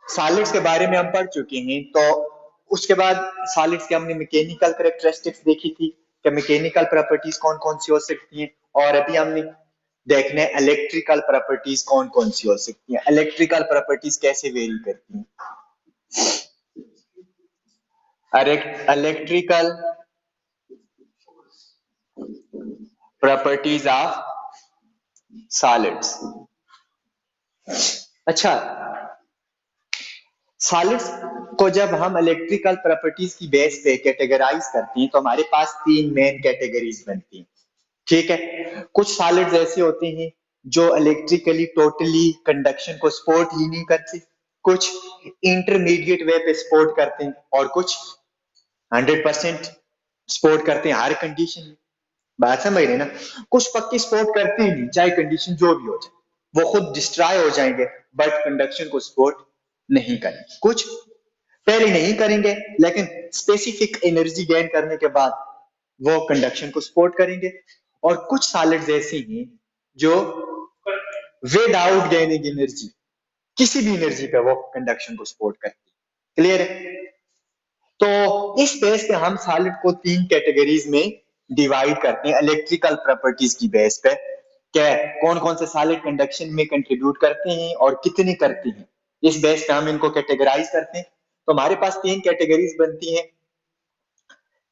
Solids के बारे में हम पढ़ चुके हैं, तो उसके बाद सॉलिड्स के हमने मैकेनिकल कैरेक्टरिस्टिक्स देखी थी कि मैकेनिकल प्रॉपर्टीज कौन कौन सी हो सकती हैं, और अभी हमने देखने इलेक्ट्रिकल प्रॉपर्टीज कौन कौन सी हो सकती हैं। इलेक्ट्रिकल प्रॉपर्टीज कैसे वेरी करती हैं? Electrical properties of solids. अच्छा, सॉलिड्स को जब हम इलेक्ट्रिकल प्रॉपर्टीज की बेस पे कैटेगराइज करते हैं तो हमारे पास तीन मेन कैटेगरीज बनती हैं। ठीक है, कुछ सॉलिड्स ऐसे होते हैं जो इलेक्ट्रिकली टोटली कंडक्शन को सपोर्ट ही नहीं करते, कुछ इंटरमीडिएट वे पे सपोर्ट करते हैं, और कुछ 100% सपोर्ट करते हैं हर कंडीशन में। बात समझ रहे ना? कुछ पक्के सपोर्ट करते ही नहीं, चाहे कंडीशन जो भी हो जाए, वो खुद डिस्ट्रॉय हो जाएंगे बट कंडक्शन को सपोर्ट नहीं करेंगे। कुछ पहले नहीं करेंगे लेकिन स्पेसिफिक एनर्जी गेन करने के बाद वो कंडक्शन को सपोर्ट करेंगे, और कुछ सॉलिड्स ऐसे हैं जो विदाउट गेनिंग एनर्जी, किसी भी एनर्जी पे वो कंडक्शन को सपोर्ट करती है। क्लियर है? तो इस बेस पे हम सॉलिड को तीन कैटेगरीज में डिवाइड करते हैं इलेक्ट्रिकल प्रॉपर्टीज की बेस पे, क्या कौन कौन से सॉलिड कंडक्शन में कंट्रीब्यूट करते हैं और कितने करते हैं। इस बेस पे हम इनको कैटेगराइज करते हैं। तो हमारे पास तीन कैटेगरीज बनती हैं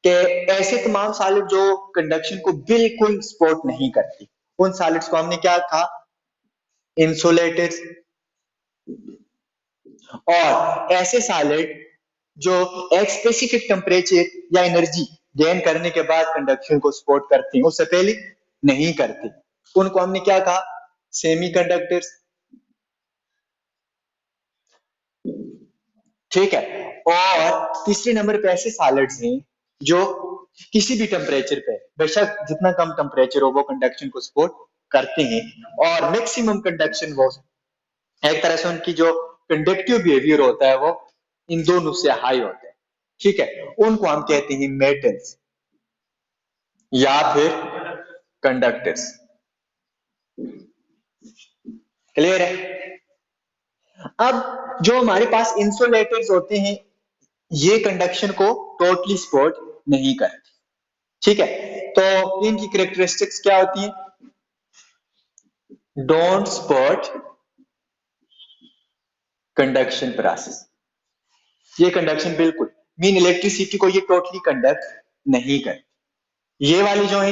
कि ऐसे तमाम सॉलिड जो कंडक्शन को बिल्कुल सपोर्ट नहीं करती, उन सॉलिड्स को हमने क्या कहा? इंसुलेटेड। और ऐसे सॉलिड जो एक स्पेसिफिक टेम्परेचर या एनर्जी गेन करने के बाद कंडक्शन को सपोर्ट करते हैं, उससे पहले नहीं करते, उनको हमने क्या कहा? सेमीकंडक्टर्स। ठीक है, और तीसरे नंबर पे ऐसे सॉलिड्स हैं जो किसी भी टेम्परेचर पे, बेशक जितना कम टेम्परेचर हो, वो कंडक्शन को सपोर्ट करते हैं, और मैक्सिमम कंडक्शन वो एक तरह से उनकी जो कंडक्टिव बिहेवियर होता है वो इन दोनों से हाई होता है। ठीक है, उनको हम कहते हैं मेटल्स या फिर कंडक्टर्स। क्लियर है? अब जो हमारे पास इंसुलेटर्स होते हैं, ये कंडक्शन को टोटली सपोर्ट नहीं करते। ठीक है, तो इनकी कैरेक्टरिस्टिक्स क्या होती है? Don't support conduction process. ये कंडक्शन बिल्कुल मीन इलेक्ट्रिसिटी को ये टोटली कंडक्ट नहीं करते। ये वाली जो है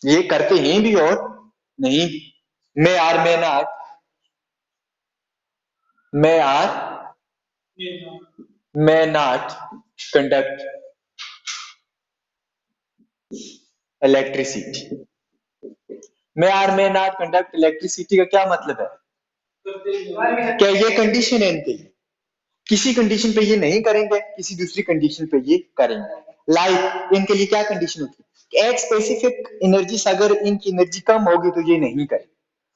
ये करते हैं भी और नहीं भी। May or may not conduct electricity. May not conduct electricity का क्या मतलब है? क्या ये कंडीशन है इनके लिए, किसी कंडीशन पे ये नहीं करेंगे, किसी दूसरी कंडीशन पे ये करेंगे। लाइक इनके लिए क्या कंडीशन होती है? एक स्पेसिफिक एनर्जी से अगर इनकी एनर्जी कम होगी तो ये नहीं करेंगे,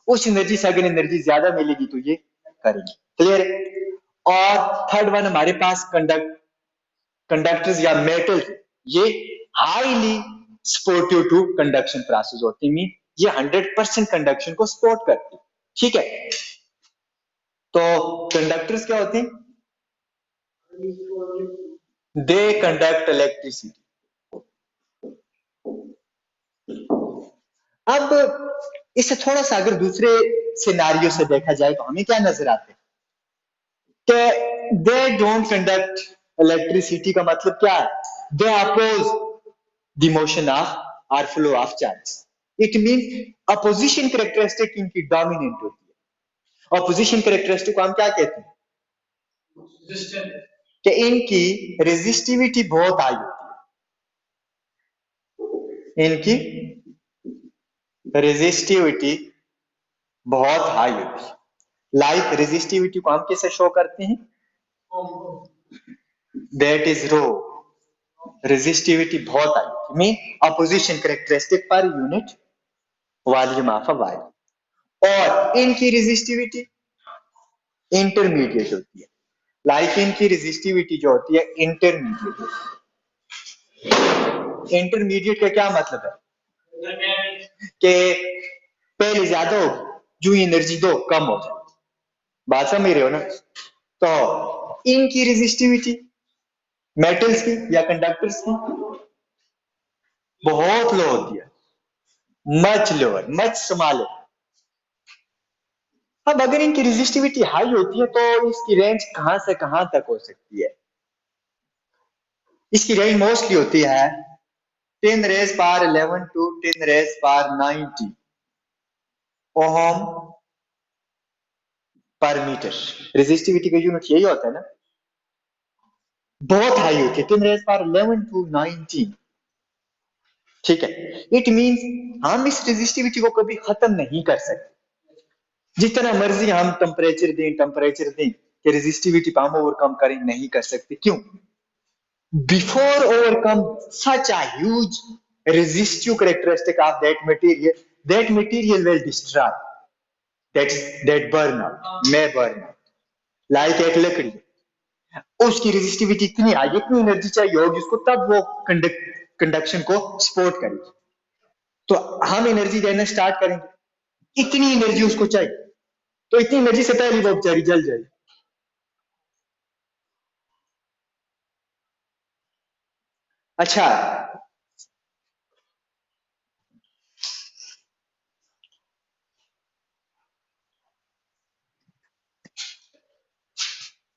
उस एनर्जी से अगर एनर्जी ज्यादा मिलेगी तो ये करेंगे। क्लियर है? और थर्ड वन हमारे पास कंडक्टर्स या मेटल, ये highly supportive to conduction process होती है, ये 100% कंडक्शन को सपोर्ट करती है। ठीक है, तो कंडक्टर्स क्या होते हैं? They conduct electricity. अब इसे थोड़ा सा अगर दूसरे सिनारियो से देखा जाए तो हमें क्या नजर आते हैं कि दे डोंट कंडक्ट इलेक्ट्रिसिटी का मतलब क्या है? दे अपोज द मोशन ऑफ और flow of charge. It mean opposition characteristic इनकी डोमिनेंट होती है। अपोजिशन कैरेक्टरिस्टिक को हम क्या कहते हैं? कि इनकी रेजिस्टिविटी बहुत हाई होती है, इनकी रेजिस्टिविटी बहुत हाई होती है। लाइक रेजिस्टिविटी को हम कैसे शो करते हैं? That is rho. रेजिस्टिविटी बहुत high mean opposition characteristic per unit volume of a wire. और इनकी रेजिस्टिविटी इंटरमीडिएट होती है। लाइक इनकी रेजिस्टिविटी जो होती है इंटरमीडिएट होती है। इंटरमीडिएट का क्या मतलब है? कि पहले ज्यादा हो, जो एनर्जी दो कम हो जाए। बात समझ रहे हो ना? तो इनकी रेजिस्टिविटी मेटल्स की या कंडक्टर्स की बहुत लो होती है, मच लोअर, मच स्मॉलर। अब अगर इनकी रेजिस्टिविटी हाई होती है तो इसकी रेंज कहां से कहां तक हो सकती है? इसकी रेंज मोस्टली होती है 10 raise power 11 to 10 raise power 90 ohm per metre. Resistivity का यूनिट यही होता है ना? बहुत हाई होती है, 10 रेज पावर 11 टू 19। ठीक है, इट मींस हम इस रेजिस्टिविटी को कभी खत्म नहीं कर सकते। जितना मर्जी हम टेम्परेचर दें कि रेजिस्टिविटी को हम ओवरकम करें, नहीं कर सकते। क्यों? Before overcome such a huge resistive characteristic of that material will destroy. That burn out, may burn out. Like एक लकड़ी, उसकी रेजिस्टिविटी इतनी हाई, इतनी एनर्जी चाहिए होगी उसको, तब वो कंडक्शन को सपोर्ट करेगी। तो हम एनर्जी देना स्टार्ट करेंगे, इतनी एनर्जी उसको चाहिए, तो इतनी एनर्जी से पहले वो बेचारी जल जाएगी। अच्छा,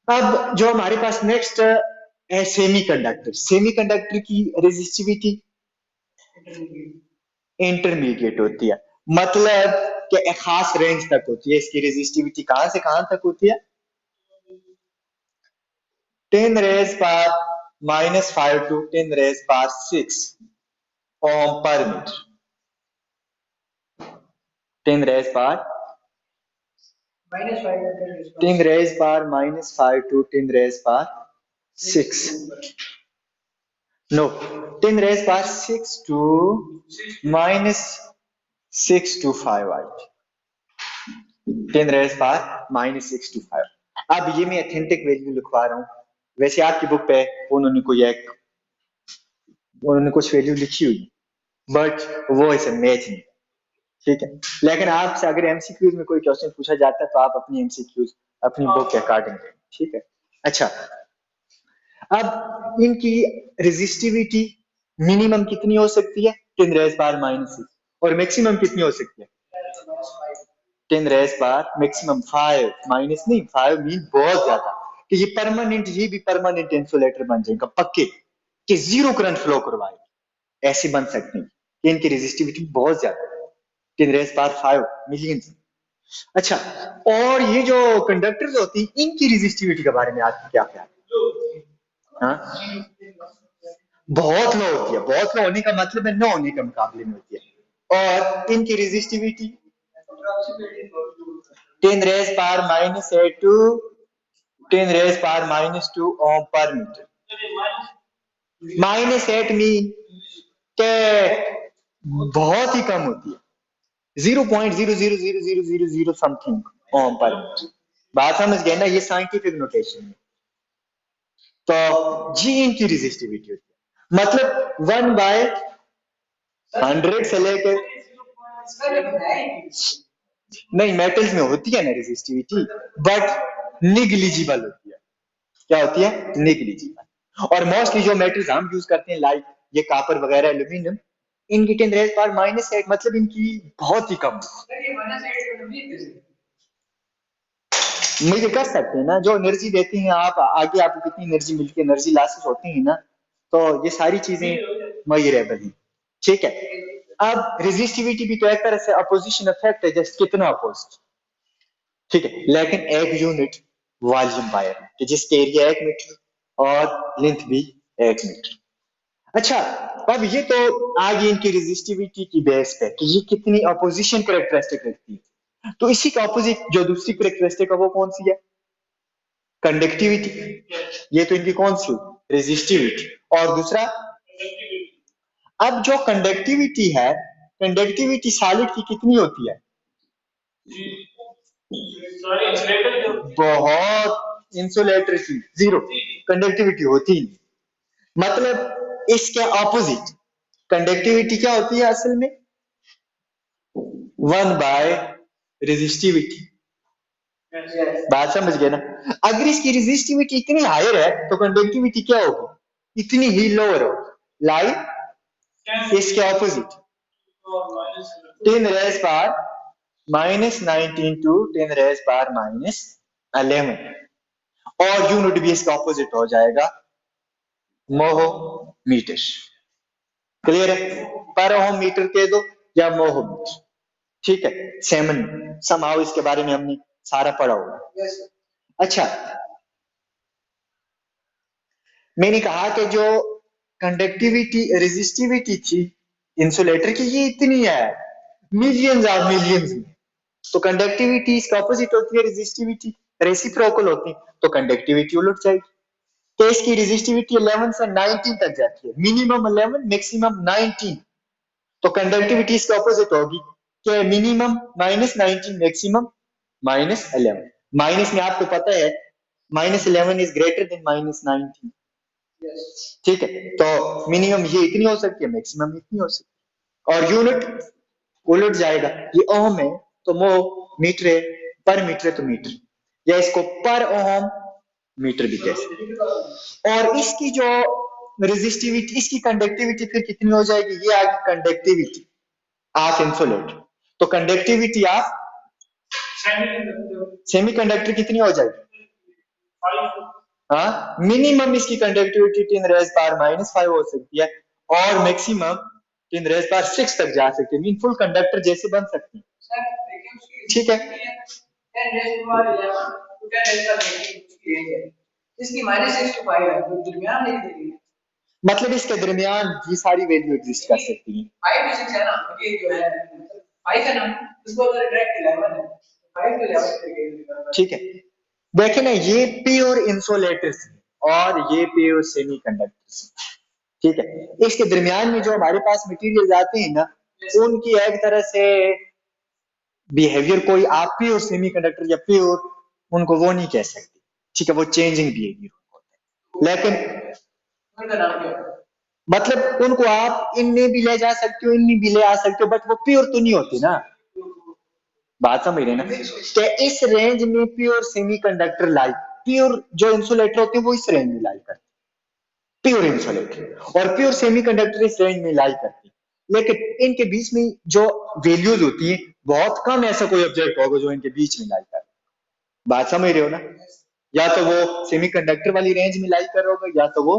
अब जो हमारे पास नेक्स्ट है सेमीकंडक्टर। सेमीकंडक्टर की रेजिस्टिविटी इंटरमीडिएट होती है, मतलब कि एक खास रेंज तक होती है। इसकी रेजिस्टिविटी कहां से कहां तक होती है? 10 raise power -5 to 10 raise power 6 ohm per metre. 10 raise power 10 raise power -5 to 10 raise power 6, no, 10 raised power 6 to minus 6 to 5 आई। 10 raised power minus 6 to 5। अब ये मैं अथेंटिक वैल्यू लिखवा रहा हूँ, वैसे आपकी बुक पे उन्होंने कुछ वैल्यू लिखी हुई, बट वो इसे मैच नहीं। ठीक है, लेकिन आपसे अगर एमसीक्यूज में कोई क्वेश्चन पूछा जाता है तो आप अपनी एमसीक्यूज अपनी बुक के अकॉर्डिंग दें। ठीक है, अच्छा, अब इनकी रेजिस्टिविटी मिनिमम कितनी हो सकती है? 10 रेज पावर -6। और मैक्सिमम कितनी हो सकती है? 10 रेज पावर मैक्सिमम 5, माइनस नहीं, 5 मीन बहुत ज्यादा, कि ये परमानेंट, ये भी परमानेंट इंसुलेटर बन जाएगा पक्के, कि जीरो करंट फ्लो करवाएगी। ऐसे बन सकते हैं कि इनकी रेजिस्टिविटी बहुत ज्यादा है, 10 रेज पावर 5 मिलियन। अच्छा, और ये जो कंडक्टर्स होती हैं इनकी रेजिस्टिविटी के बारे में आपकी क्या ख्याल है? हाँ, बहुत लो होती है। बहुत लो होने का मतलब है न होने के मुकाबले में होती है। और इनकी resistivity 10 raise power -8 to 10 raise power -2 ohm per metre. -8 mean के बहुत ही कम होती है, 0.00000 समथिंग ओम पर मीटर। बात समझ गए ना? ये साइंटिफिक नोटेशन है। तो जी इनकी रेजिस्टिविटी होती है, मतलब 1/100 से लेकर, नहीं मेटल्स में होती है ना रेजिस्टिविटी, बट निग्लिजिबल होती है। क्या होती है? निग्लिजिबल। और मोस्टली जो मेटल्स हम यूज करते हैं, लाइक ये कापर वगैरह, एल्यूमिनियम, इनकी 10 रेज पावर -8, मतलब इनकी बहुत ही कम। मुझे कर सकते हैं ना, जो एनर्जी देते हैं आप आगे, आपको कितनी एनर्जी मिलती है, एनर्जी लॉसेस होती है ना, तो ये सारी चीजें मेजरेबल हैं। ठीक है, अब रेजिस्टिविटी भी तो एक तरह से अपोजिशन इफेक्ट है, जैसे कितना अपोजिट। ठीक है, लेकिन एक यूनिट वॉल्यूम वायर कि जिसके एरिया 1 मीटर और लेंथ भी 1 मीटर। अच्छा, अब ये तो आ गई इनकी रेजिस्टिविटी की बेस पे कि ये कितनी अपोजिशन कैरेक्टरिस्टिक रखती है। तो इसी का अपोजिट जो दूसरी कैरेक्टरिस्टिक है वो कौन सी है? कंडक्टिविटी। ये तो इनकी कौन सी? रेजिस्टिविटी। और दूसरा, अब जो कंडक्टिविटी है, कंडक्टिविटी सॉलिड की कितनी होती है? बहुत, इंसुलेटर की जीरो कंडक्टिविटी होती है। मतलब इसके ऑपोजिट कंडक्टिविटी क्या होती है असल में? 1/रेजिस्टिविटी। बात समझ गए ना? अगर इसकी रेजिस्टिविटी इतनी हायर है तो कंडक्टिविटी क्या होगी? इतनी ही लोअर होगी। लाइक इसके opposite 10 raise power -19 to 10 raise power -11 और यूनिट भी इसका ऑपोजिट हो जाएगा मोहो मीटर। क्लियर है? पर ओम मीटर कह दो या मोहो मीटर, ठीक है। सेमन समाओ इसके बारे में हमने सारा पढ़ा होगा। अच्छा, मैंने कहा कि जो कंडक्टिविटी रेजिस्टिविटी थी इंसुलेटर की ये इतनी है मिलियंस ऑफ मिलियंस में, तो कंडक्टिविटी इसका ऑपोजिट होती है रेजिस्टिविटी, रेसिप्रोकल होती है, तो कंडक्टिविटी उलट जाएगी। तो इसकी रेजिस्टिविटी 11 से 19 तक जाती है, मिनिमम 11 मैक्सिमम 19, तो कंडक्टिविटी इसके ऑपोजिट होगी कि मिनिमम -19 मैक्सिमम -11। माइनस में आपको पता है -11 इज ग्रेटर देन -19, ठीक है। तो मिनिमम ये इतनी हो सकती है, मैक्सिमम इतनी हो सकती है, और यूनिट उलट जाएगा। ये ओम है तो मो मीटर है, पर मीटर है तो मीटर, या इसको पर ओम मीटर भी कह सकते। और इसकी जो रेजिस्टिविटी, इसकी कंडक्टिविटी फिर कितनी हो जाएगी? ये आ गई कंडक्टिविटी ऑफ इंसुलेटर। तो कंडक्टिविटी ऑफ सेमीकंडक्टर कितनी हो जाएगी? हाँ, मिनिमम इसकी कंडक्टिविटी 10 रेज पावर -5 हो सकती है और मैक्सिमम 10 रेज पावर 6 तक जा सकती है, मीन फुल कंडक्टर जैसे बन सकती है, ठीक है। इसकी -6 to 5 है, तो दरमियान नहीं, मतलब इसके दरमियान ये सारी वैल्यू एग्जिस्ट कर सकती हैं। 5 to 6 है ना, ये जो है 5 है ना, इसको अगर डायरेक्ट 11 है, 5 to 11 ठीक है। देखे ना, ये प्योर इंसुलेटर्स और ये प्योर सेमीकंडक्टर्स, ठीक है। इसके दरमियान में जो हमारे पास मटेरियल आते हैं ना, उनकी एक तरह से बिहेवियर कोई आप प्योर सेमीकंडक्टर या प्योर उनको वो नहीं कह सकते, ठीक है, वो चेंजिंग बिहेवियर होता है। लेकिन मतलब उनको आप इनमें भी ले जा सकते हो, इनमें भी ले आ सकते हो, बट वो प्योर तो नहीं होती ना। बात समझ रहे ना? कि इस रेंज में प्योर सेमीकंडक्टर लाइक, प्योर जो इंसुलेटर होते हैं वो इस रेंज में लाई करते, प्योर इंसुलेटर और प्योर सेमीकंडक्टर इस रेंज में लाई करती। लेकिन इनके बीच में जो वैल्यूज होती है, बहुत कम ऐसा कोई ऑब्जेक्ट होगा जो इनके बीच में लाई कर। बात समझ रहे हो ना? या तो वो सेमीकंडक्टर वाली रेंज में लाई कर रहा होगा, या तो वो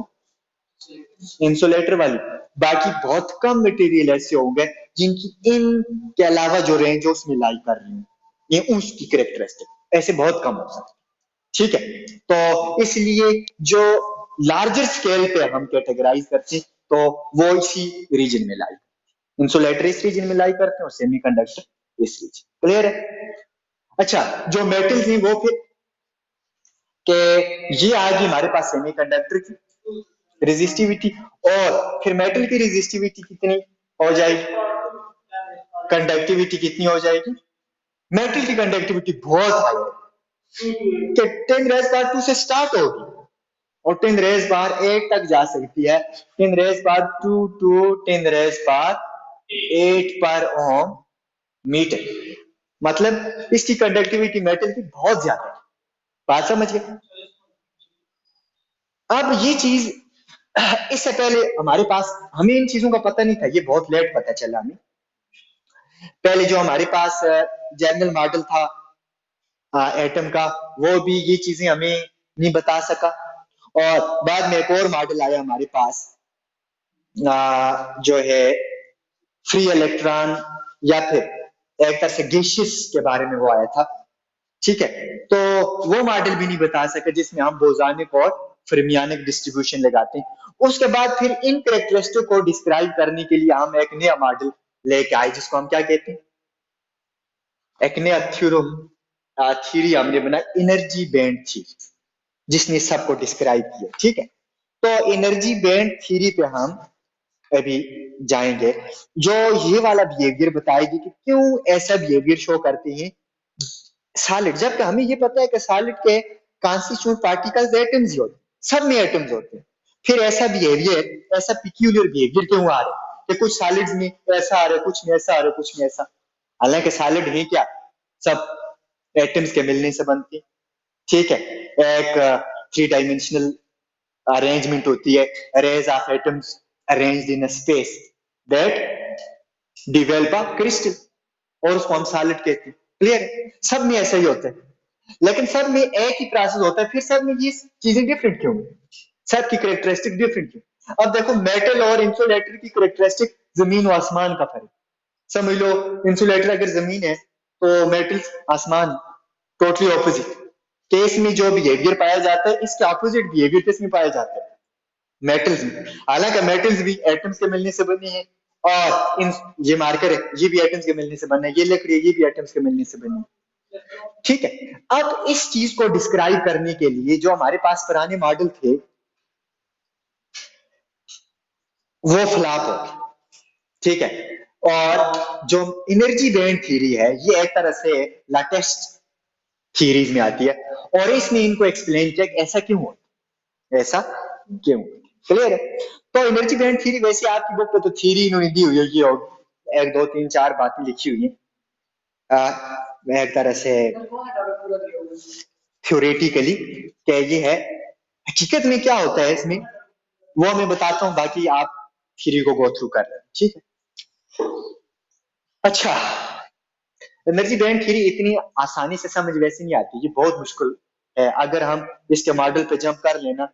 इंसुलेटर वाली। बाकी बहुत कम मटेरियल ऐसे होंगे जिनकी इन के अलावा जो रेंज है उसमें लाई कर रही है, ये उसकी कैरेक्टरिस्टिक ऐसे बहुत कम हो सकते, ठीक है। तो इसलिए जो लार्जर स्केल पे हम कैटेगराइज करते हैं तो वो इसी रीजन में लाई, इंसुलेटर इस रीजन में लाई करते हैं और सेमीकंडक्टर इस रीजन। क्लियर है? अच्छा, जो मेटल्स हैं वो फिर के ये आ गई हमारे पास सेमीकंडक्टर की रेजिस्टिविटी, और फिर मेटल की रेजिस्टिविटी कितनी हो जाएगी? कंडक्टिविटी कितनी हो जाएगी? मेटल की कंडक्टिविटी बहुत हाई है कि 10 रेज पावर 2 से स्टार्ट होगी और 10 रेज पावर 8 तक जा सकती है, 10 raise power 2 to 10 raise power 8 per Om metre. मतलब इसकी कंडक्टिविटी मेटल की बहुत ज्यादा है। बात समझ गए? अब ये चीज इससे पहले हमारे पास, हमें इन चीजों का पता नहीं था, ये बहुत लेट पता चला हमें। पहले जो हमारे पास जनरल मॉडल था एटम का, वो भी ये चीजें हमें नहीं बता सका, और बाद में एक और मॉडल आया हमारे पास जो है फ्री इलेक्ट्रॉन, या फिर एक तरह से गैसियस के बारे में वो आया था, ठीक है। तो वो मॉडल भी नहीं बता सका जिसमें हम बोजानिक और फर्मियानिक डिस्ट्रीब्यूशन लगाते हैं। उसके बाद फिर इन कैरेक्टरिस्टिक को डिस्क्राइब करने के लिए हम एक नया मॉडल लेके आए जिसको हम क्या कहते हैं? एक नया थ्योरी हमने बना, एनर्जी बैंड थ्योरी, जिसने सबको डिस्क्राइब किया, ठीक है। तो एनर्जी बैंड थ्योरी पे हम अभी जाएंगे, जो ये वाला बिहेवियर बताएगी कि क्यों ऐसा बिहेवियर शो करते हैं सॉलिड, जबकि हमें ये पता है कि सॉलिड के कॉन्स्टिट्यूएंट पार्टिकल्स एटम्स ही होते हैं, सब में एटम्स होते हैं। फिर ऐसा बिहेवियर, ऐसा पिक्यूलियर बिहेवियर क्यों आ रहा है कि कुछ सॉलिड्स में ऐसा आ रहा है, कुछ में ऐसा आ रहा है, कुछ में ऐसा? हालांकि सॉलिड है क्या? सब एटम्स के मिलने से बनती है, ठीक है। एक 3 डायमेंशनल अरेंजमेंट होती है, arrays of atoms arranged in a space that develop a crystal, और उसको हम सॉलिड कहते हैं। क्लियर है? सब में ऐसा ही होता है, लेकिन सब में एक ही प्रोसेस होता है, फिर सब में ये चीजें डिफरेंट क्यों? सब की कैरेक्टरिस्टिक डिफरेंट क्यों? अब देखो, मेटल और इंसुलेटर की कैरेक्टरिस्टिक जमीन और आसमान का फर्क। समझ लो, इंसुलेटर अगर जमीन है तो मेटल आसमान, टोटली ऑपोजिट। केस में जो बिहेवियर पाया जाता है, इसके ऑपोजिट बिहेवियर किस में पाया जाता है? मेटल्स में। हालांकि मेटल्स भी एटम्स के मिलने से बने हैं, और इन ये मार्कर है, ये भी एटम्स के मिलने से बने हैं, ये लकड़ी है, ये भी एटम्स के मिलने से बने हैं, ठीक है। अब इस चीज को डिस्क्राइब करने के लिए जो हमारे पास पुराने मॉडल थे वो फ्लॉप हो गए, ठीक है। और जो एनर्जी बैंड थ्योरी है, ये एक तरह से लेटेस्ट थ्योरीज में आती है, और इसने इनको एक्सप्लेन किया कि ऐसा क्यों होता, ऐसा क्यों। क्लियर है? तो एनर्जी बैंड थ्योरी, वैसे आपकी बुक पे तो थ्योरी इन्होंने दी हुई है, ये 1 2 3 4 बातें लिखी हुई है, एक तरह से थ्योरेटिकली क्या ये है। हकीकत में क्या होता है इसमें, वो मैं बताता हूँ, बाकी आप थ्योरी को गो थ्रू कर रहे हैं, ठीक है। अच्छा, एनर्जी बैंड थ्योरी इतनी आसानी से समझ वैसे नहीं आती, ये बहुत मुश्किल है। अगर हम इसके मॉडल पे जंप कर लेना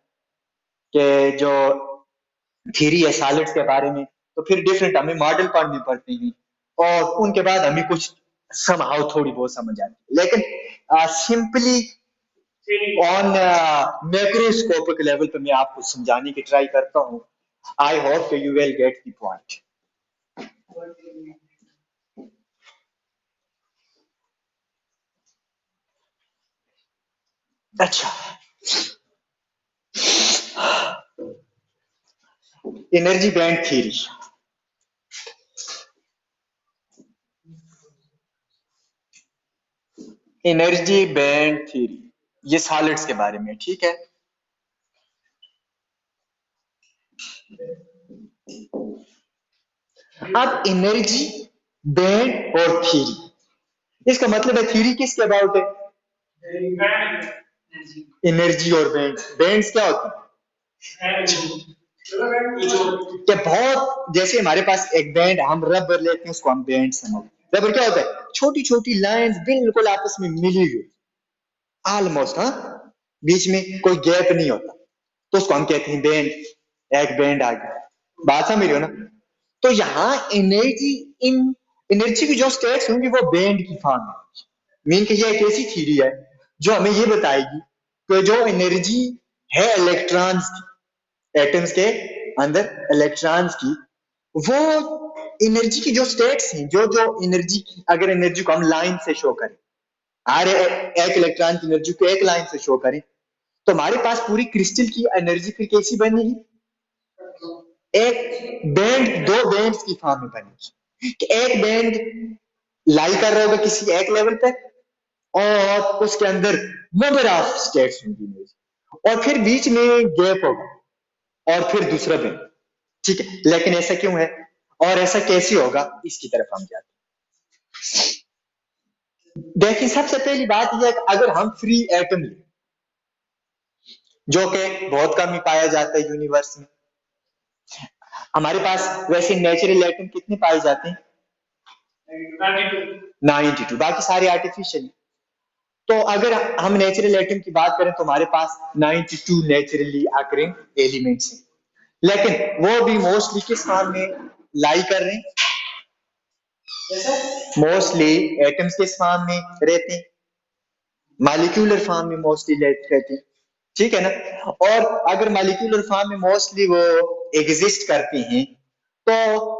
कि जो थ्योरी है सॉलिड्स के बारे में, तो फिर डिफरेंट हमें मॉडल पढ़ने पड़ते हैं, और उनके बाद हमें कुछ समहाउ थोड़ी बहुत समझ आती है। लेकिन सिंपली ऑन मैक्रोस्कोपिक लेवल पे मैं आपको समझाने की ट्राई करता हूँ। I hope you will get the point. अच्छा, energy band theory, energy band theory ये सॉलिड्स के बारे में, ठीक है। अब एनर्जी बैंड और थ्योरी, इसका मतलब है थ्योरी किसके अबाउट है? एनर्जी और बैंड। बैंड्स क्या होते हैं? कि बहुत, जैसे हमारे पास एक बैंड, हम रबर लेते हैं, उसको हम बैंड समझते हैं। रबर क्या होता है? छोटी छोटी लाइंस बिल्कुल आपस में मिली हुई, ऑलमोस्ट, हाँ, बीच में कोई गैप नहीं होता, तो उसको हम कहते हैं बैंड। एक बैंड आ गया, बात समझ रहे हो ना? तो यहाँ एनर्जी, इन एनर्जी की जो स्टेट्स होंगी वो बैंड की फॉर्म में। मीन कि ये एक ऐसी थ्योरी है जो हमें ये बताएगी कि जो एनर्जी है इलेक्ट्रॉन्स की, एटम्स के अंदर इलेक्ट्रॉन्स की, वो एनर्जी की जो स्टेट्स हैं, जो जो एनर्जी की, अगर एनर्जी को हम लाइन से शो करें, हर एक इलेक्ट्रॉन की एनर्जी को एक लाइन से शो करें, तो हमारे पास पूरी क्रिस्टल की एनर्जी फिर कैसी बनेगी? एक बैंड, दो बैंड्स की फॉर्म में बनेगी, कि एक बैंड लाई कर रहा होगा किसी एक लेवल पे, और उसके अंदर नंबर ऑफ स्टेट्स होंगी, और फिर बीच में गैप होगा, और फिर दूसरा बैंड, ठीक है। लेकिन ऐसा क्यों है और ऐसा कैसे होगा, इसकी तरफ हम जाते हैं। देखिए, सबसे पहली बात यह है कि अगर हम फ्री एटम लें, जो कि बहुत कम ही पाया जाता है यूनिवर्स में, हमारे पास वैसे नेचुरल एटम कितने पाए जाते हैं? 92, बाकी सारे आर्टिफिशियल। तो अगर हम नेचुरल एटम की बात करें तो हमारे पास 92 नेचुरली अकरिंग एलिमेंट्स हैं, लेकिन वो भी मोस्टली किस फॉर्म में लाई कर रहे हैं? मोस्टली एटम्स किस फॉर्म में रहते हैं? मॉलिक्यूलर फॉर्म में मोस्टली रहते हैं, ठीक है ना? और अगर मॉलिक्यूलर फॉर्म में मोस्टली वो एग्जिस्ट करते हैं, तो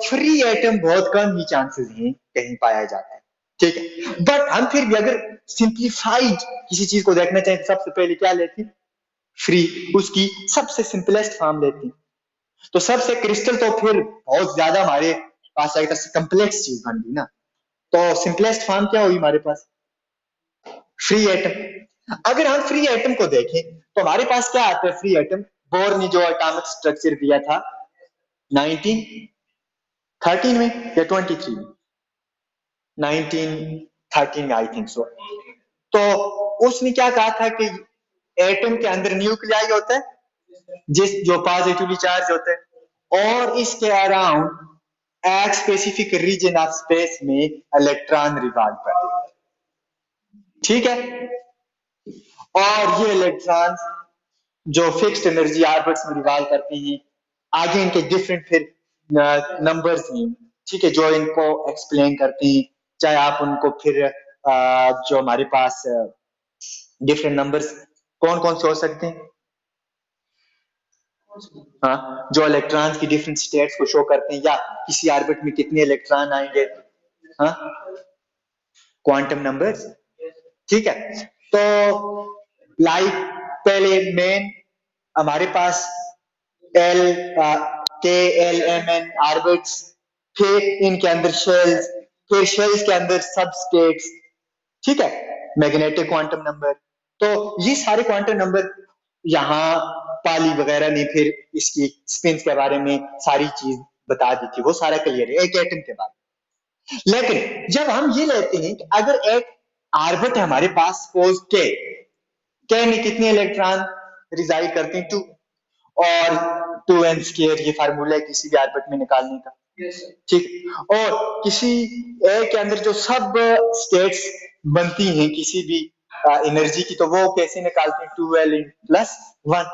फ्री एटम बहुत कम ही चांसेस हैं कहीं पाया जाता है, ठीक है। बट हम फिर भी अगर सिंप्लीफाइड किसी चीज को देखना चाहें तो सबसे पहले क्या लेते हैं? फ्री, उसकी सबसे सिंपलेस्ट फॉर्म लेते हैं। तो सबसे क्रिस्टल तो फिर बहुत ज्यादा हमारे पास एक कम्प्लेक्स चीज बन गई ना, तो सिंपलेस्ट फॉर्म क्या हुई हमारे पास? Free atom. अगर हम फ्री एटम को देखें तो हमारे पास क्या आता है? Free atom. बोर ने जो एटॉमिक स्ट्रक्चर दिया था 1913 में या 23 में, 1913 में आई थिंक सो। तो उसने क्या कहा था कि एटम के अंदर न्यूक्लियाई होता है जो पॉजिटिवली चार्ज होता है, और इसके अराउंड एक स्पेसिफिक रीजन ऑफ स्पेस में इलेक्ट्रॉन रिवॉल्व करते हैं, ठीक है। और ये इलेक्ट्रॉन्स जो फिक्स्ड एनर्जी ऑर्बिट्स में रिवॉल्व करते हैं, आगे इनके डिफरेंट फिर नंबर्स हैं, ठीक है, जो इनको एक्सप्लेन करते हैं। चाहे आप उनको फिर जो हमारे पास डिफरेंट नंबर्स कौन कौन से हो सकते हैं, हाँ, जो इलेक्ट्रॉन्स की डिफरेंट स्टेट्स को शो करते हैं, या किसी ऑर्बिट में कितने इलेक्ट्रॉन आएंगे, हाँ, क्वांटम नंबर्स, ठीक है। तो लाइक पहले मेन हमारे पास एल के एल एम एन ऑर्बिट्स, फिर इनके अंदर शेल्स, फिर शेल्स के अंदर सब स्टेट्स, ठीक है, मैग्नेटिक क्वांटम नंबर। तो ये सारे क्वांटम नंबर यहाँ पाली वगैरह ने फिर इसकी स्पिन के बारे में सारी चीज बता दी थी, वो सारा क्लियर है एक एटम के बारे में। लेकिन जब हम ये लेते हैं कि अगर एक ऑर्बिट है हमारे पास, सपोज के में कितने इलेक्ट्रॉन रिजाइड करते हैं, 2, और 2n² ये फार्मूला है किसी भी ऑर्बिट में निकालने का, ठीक। और किसी ए के अंदर जो सब स्टेट्स बनती हैं किसी भी एनर्जी की, तो वो कैसे निकालते हैं, 2l प्लस 1,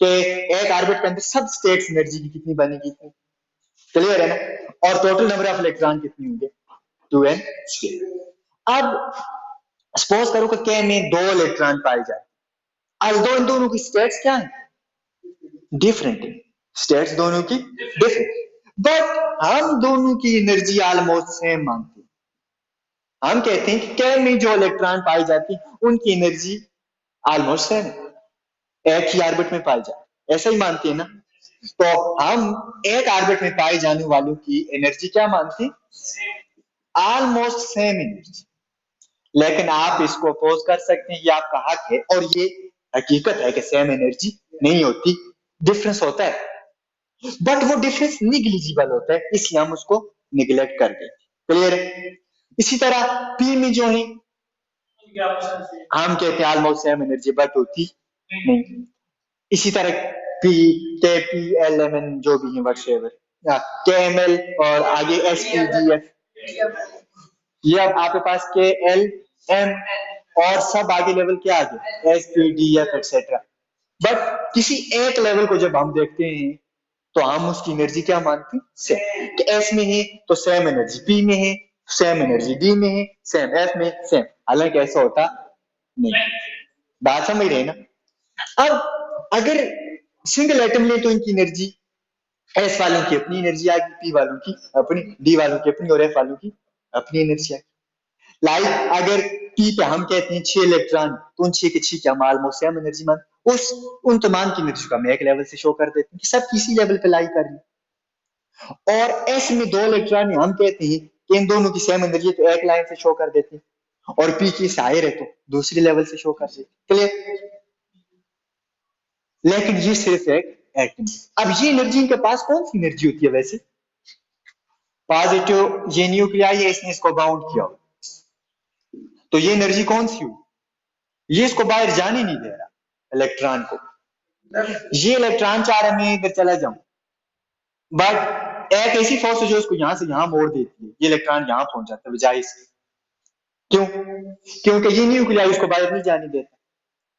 के एक ऑर्बिट के अंदर सब स्टेट्स एनर्जी की कितनी बनेगी, क्लियर है ना। और टोटल नंबर ऑफ इलेक्ट्रॉन कितनी होंगे, 2n²। अब सपोज करो कि के में 2 इलेक्ट्रॉन पाए जाए, अब इन दोनों की स्टेट्स क्या है, डिफरेंट है, स्टेट्स दोनों की डिफरेंट, बट हम दोनों की एनर्जी ऑलमोस्ट सेम मानते हैं। हम कहते हैं कि के में जो इलेक्ट्रॉन पाई जाती है उनकी एनर्जी ऑलमोस्ट सेम है, एक ही ऑर्बिट में पाई जाए, ऐसा ही मानते हैं ना। तो हम एक ऑर्बिट में पाए जाने वालों की एनर्जी क्या मानते हैं, ऑलमोस्ट सेम एनर्जी। लेकिन आप इसको अपोज कर सकते हैं, ये आपका हक है, और ये हकीकत है कि सेम एनर्जी नहीं होती, डिफरेंस होता है, बट वो डिफरेंस निग्लिजिबल होता है, इसलिए हम उसको निगलेक्ट कर देते, क्लियर है। इसी तरह पी में जो है हम कहते हैं ऑलमोस्ट सेम एनर्जी, बट होती नहीं। इसी तरह पी, के पी एल एम एन जो भी है व्हाटएवर, के एम एल और आगे एस पी डी एफ, ये अब आपके पास के एल एम और सब आगे लेवल क्या आ गए, S P D F etcetera. But किसी एक लेवल को जब हम देखते हैं तो हम उसकी एनर्जी क्या मानते हैं, सेम, कि एस में है तो सेम एनर्जी, पी में है सेम एनर्जी, डी में है सेम, एफ में सेम, हालांकि ऐसा होता नहीं। बात समझ रहे हैं ना। अब अगर सिंगल एटम ले तो इनकी एनर्जी, एस वालों की अपनी एनर्जी आएगी, पी वालों की अपनी, डी वालों की अपनी, और एफ वालों की अपनी एनर्जी आएगी। लाइक अगर पी पे हम कहते हैं 6 इलेक्ट्रॉन, तो उन 6 के 6 क्या हम ऑलमोस्ट सेम एनर्जी मान, उन तमाम की एनर्जी को हम एक लेवल से शो कर देते हैं कि सब किसी लेवल पे लाई कर रही। और एस में 2 इलेक्ट्रॉन हम कहते हैं कि इन दोनों की सेम एनर्जी, तो एक लाइन से शो कर देते हैं, और पी की हायर है तो दूसरी लेवल से शो कर देते, क्लियर। लेकिन ये सिर्फ एक एटम। अब ये एनर्जी इनके पास कौन सी एनर्जी होती है वैसे, पॉजिटिव, ये न्यूक्लियाई है, इसने इसको बाउंड किया, तो ये एनर्जी कौन सी हुई, ये इसको बाहर जाने नहीं दे रहा इलेक्ट्रॉन को, ये इलेक्ट्रॉन चाह रहा मैं इधर चला जाऊं, बट एक ऐसी फोर्स है जो इसको यहां से यहां मोड़ देती है, ये इलेक्ट्रॉन यहां पहुंच जाता है बजाय इसके, क्यों, क्योंकि ये न्यूक्लियाई इसको बाहर नहीं जाने देता।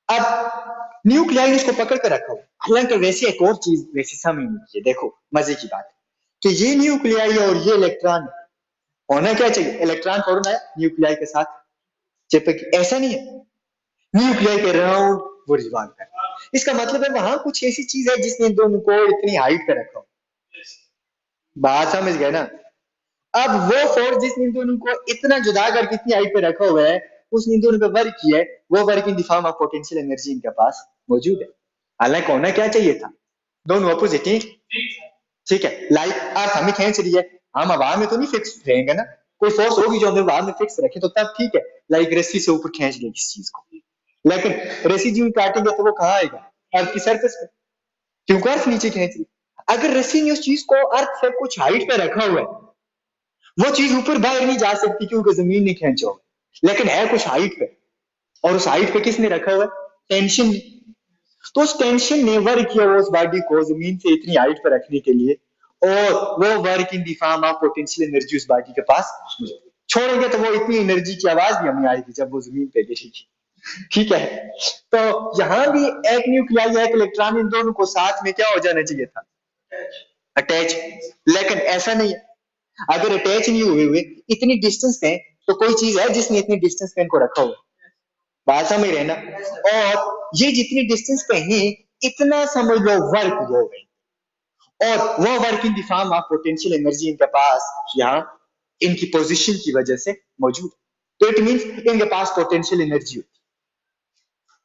अब न्यूक्लियाई इसको पकड़ कर रखा हुआ, हालांकि वैसे एक और चीज वैसे समझ नहीं है, देखो मजे की बात है कि ये न्यूक्लियाई और ये इलेक्ट्रॉन होना क्या चाहिए, इलेक्ट्रॉन फौरन आया न्यूक्लियाई के साथ चिपक, ऐसा नहीं है, न्यूक्लियाई के राउंड वो रिवॉल्व कर, इसका मतलब है वहां कुछ ऐसी चीज है जिसने दोनों को इतनी हाइट पे रखा हो, बात समझ गए ना। अब वो फोर्स जिसने दोनों को इतना जुदा करके इतनी हाइट पे रखा हुआ है, उसने दोनों पे वर्क किया है, वो work in the form of potential energy इनके पास मौजूद है। हालांकि होना क्या चाहिए था, दोनों अपोजिट ही, ठीक है। लाइक अर्थ हमें खींच रही है, हम हवा में तो नहीं फिक्स रहेंगे ना, कोई फोर्स होगी जो हमें हवा में फिक्स रखे तो तब ठीक है, लाइक रस्सी से ऊपर खींच लेगी किसी चीज को, लेकिन रस्सी जो काटेंगे तो वो कहाँ आएगा, अर्थ की सरफेस पे, क्योंकि अर्थ नीचे खींच रही। अगर रस्सी ने उस चीज को अर्थ से कुछ हाइट पे रखा हुआ है, वो चीज ऊपर बाहर नहीं जा सकती क्योंकि जमीन ने खींचा होगा, लेकिन है कुछ हाइट पे, और उस हाइट पे किसने रखा हुआ है? टेंशन ने। तो उस टेंशन ने वर्क किया उस बॉडी को जमीन से इतनी हाइट पर रखने के लिए, और वो work in the form of potential energy उस बॉडी के पास छोड़ेंगे तो वो इतनी एनर्जी की आवाज भी हमें आएगी जब वो जमीन पे गिरेगी। ठीक है, तो यहां भी एक न्यूक्लियाई एक इलेक्ट्रॉन, इन दोनों को साथ में क्या हो जाना चाहिए था? अटैच। लेकिन ऐसा नहीं है, अगर अटैच नहीं हुए हुए इतनी डिस्टेंस पे, तो कोई चीज है जिसने इतनी डिस्टेंस पे इनको रखा हुआ, बात समझ रहे ना? और ये जितनी डिस्टेंस पे है इतना समझ लो वर्क हो गई, और वो work in the form of potential energy इनके पास यहाँ इनकी पोजीशन की वजह से मौजूद। तो इट मींस इनके पास पोटेंशियल एनर्जी होती है,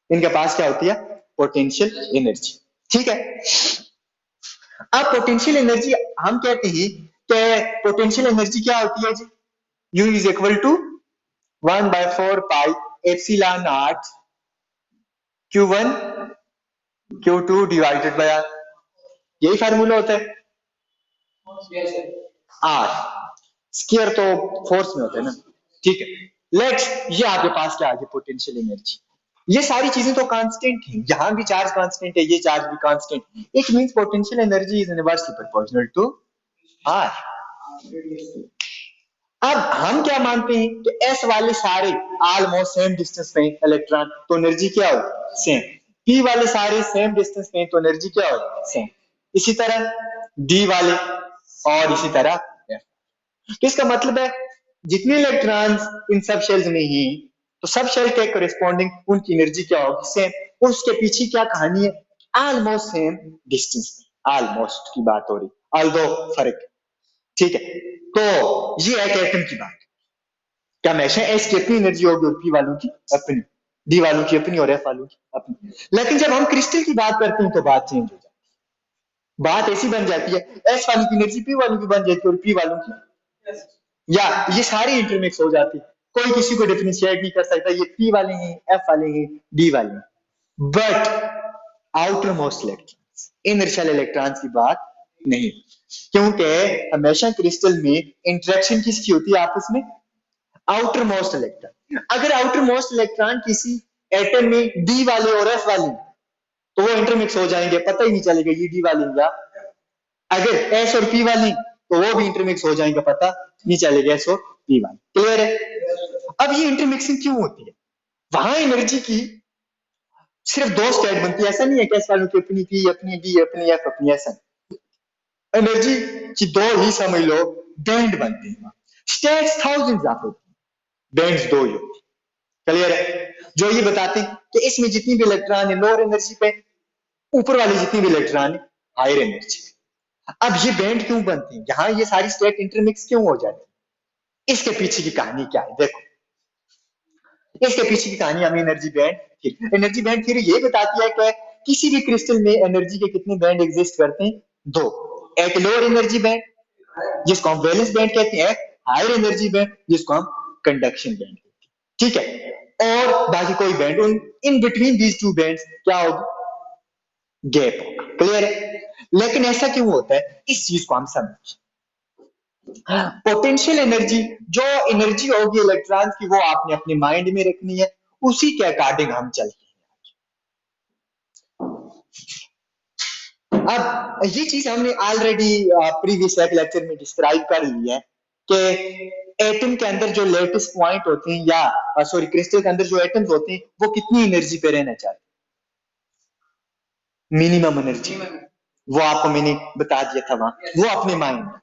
इनके पास क्या होती है? Potential energy. ठीक है, अब पोटेंशियल एनर्जी हम कहते हैं कि पोटेंशियल एनर्जी क्या होती है जी? U is equal to 1/4 pi epsilon not Q1 Q2 divided by R। यही फार्मूला होता है। R स्क्वायर तो फोर्स में होता है ना। ठीक है, लेट्स ये आपके पास क्या आ गया? Potential energy. ये सारी चीजें तो कांस्टेंट हैं, यहां भी चार्ज कांस्टेंट है, ये चार्ज भी constant. It means potential energy is inversely proportional to R। अब हम क्या मानते हैं कि एस वाले सारे ऑलमोस्ट सेम डिस्टेंस पे इलेक्ट्रॉन, तो एनर्जी क्या हो? सेम। पी वाले सारे सेम डिस्टेंस पे, तो एनर्जी क्या हो? सेम। इसी तरह डी वाले, और इसी तरह F। तो इसका मतलब है जितने इलेक्ट्रॉन्स इन सब शेल्स में हैं, तो सब शेल के कॉरेस्पॉन्डिंग उनकी एनर्जी क्या होगी? सेम। और उसके पीछे क्या कहानी है? ऑलमोस्ट सेम डिस्टेंस, ऑलमोस्ट की बात हो रही, ऑल्दो फर्क। ठीक है, तो ये है एटम की बात। क्या हमेशा एस की अपनी एनर्जी होगी और पी वालों की अपनी, डी वालों की अपनी और एफ वालों की अपनी। लेकिन जब हम क्रिस्टल की बात करते हैं तो बात चेंज हो जाती है, बात ऐसी बन जाती है एस वालों की एनर्जी पी वालों की बन जाती है और पी वालों की, या ये सारी इंटरमिक्स हो जाती है। कोई किसी को डिफरेंशिएट नहीं कर सकता, ये पी वाले हैं, एफ वाले हैं, डी वाले हैं। But outermost electrons, inner shell electrons की बात नहीं, क्योंकि हमेशा क्रिस्टल में इंटरेक्शन किसकी होती है आपस में? Outer most electron. अगर आउटर मोस्ट इलेक्ट्रॉन किसी एटम में डी वाले और एफ वाले, तो वो इंटरमिक्स हो जाएंगे, पता ही नहीं चलेगा ये डी वाले या, अगर एस और पी वाली तो वो भी इंटरमिक्स हो जाएंगे, पता नहीं चलेगा एस और पी वाली। क्लियर है? अब ये इंटरमिक्सिंग क्यों होती है? वहां एनर्जी की सिर्फ दो स्टेट बनती है, ऐसा नहीं है कि एस वालों की अपनी पी अपनी डी अपनी एफ अपनी, ऐसा एनर्जी की दो ही समझ लो बैंड बनते हैं, स्टेट्स थाउजेंड्स ऑफ होती है, बैंड्स दो ही होती है। क्लियर है? जो ये बताते हैं कि इसमें जितनी भी इलेक्ट्रॉन है लोअर एनर्जी पे, ऊपर वाली जितनी भी इलेक्ट्रॉन है हायर एनर्जी। अब ये बैंड क्यों बनते हैं, यहां ये सारी स्टेट इंटरमिक्स क्यों हो जाती है? इसके पीछे की कहानी क्या है देखो, इसके पीछे की कहानी हमें एनर्जी बैंड थ्योरी ये बताती है कि किसी भी क्रिस्टल में एनर्जी के कितने बैंड एग्जिस्ट करते हैं? दो। एक लोअर एनर्जी बैंड जिसको हम वैलेंस बैंड कहते हैं, हायर एनर्जी बैंड जिसको हम कंडक्शन बैंड कहते हैं। ठीक है, और बाकी कोई बैंड, उन in between these two bands क्या होगा? गैप होगा। क्लियर है? लेकिन ऐसा क्यों होता है, इस चीज को हम समझ। पोटेंशियल एनर्जी, जो एनर्जी होगी इलेक्ट्रॉन की, वो आपने अपने माइंड में रखनी है, उसी के अकॉर्डिंग हम चलते हैं। अब ये चीज हमने ऑलरेडी प्रीवियस एक लेक्चर में डिस्क्राइब कर ली है कि एटम के अंदर जो लेटेस्ट पॉइंट होते हैं, या सॉरी क्रिस्टल के अंदर जो एटम्स होते हैं, वो कितनी एनर्जी पे रहना चाहते हैं? Minimum energy. वो आपको मैंने बता दिया था वहां, वो अपने माइंड में।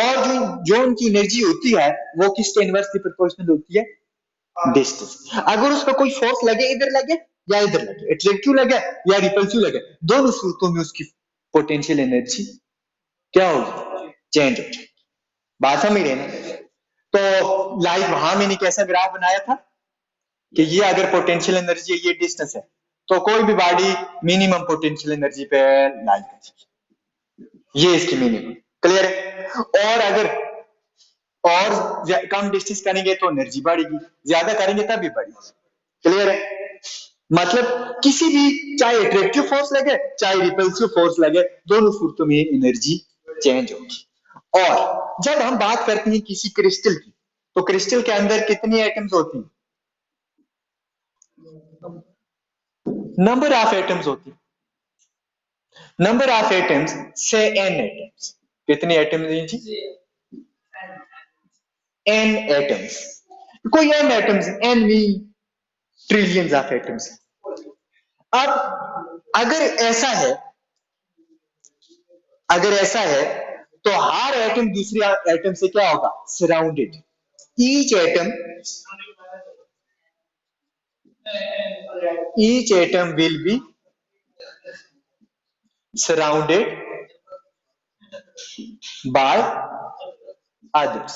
और जो जो उनकी एनर्जी होती है वो किसके इनवर्सली प्रोपोर्शनल होती है? डिस्टेंस। अगर उस पर कोई फोर्स लगे, इधर लगे या इधर लगे, अट्रैक्टिव लगे या रिपल्सिव लगे, दोनों सूरतों में उसकी पोटेंशियल एनर्जी क्या होगी? चेंज हो जाएगी। बात समझ रहे ना? तो लाइक वहां मैंने कैसा ग्राफ बनाया था कि ये अगर पोटेंशियल एनर्जी है, ये डिस्टेंस है, तो कोई भी बॉडी मिनिमम पोटेंशियल एनर्जी पे लाई करेगी, ये इसकी मिनिमम। क्लियर है? और अगर और कम डिस्टेंस करेंगे तो एनर्जी बढ़ेगी, ज्यादा करेंगे तब भी बढ़ेगी। क्लियर है? मतलब किसी भी, चाहे अट्रैक्टिव फोर्स लगे चाहे रिपल्सिव फोर्स लगे, दोनों सूरतों में एनर्जी चेंज होगी। और जब हम बात करते हैं किसी क्रिस्टल की, तो क्रिस्टल के अंदर कितनी एटम्स होती हैं? नंबर ऑफ एटम्स होती है, नंबर ऑफ एटम्स से एन एटम्स। कितने एटम्स हैं जी? N atoms. कोई N atoms, N we trillions of atoms. अब अगर ऐसा है, अगर ऐसा है तो हर एटम दूसरे एटम से क्या होगा? Surrounded. Each atom, each atom will be surrounded by others।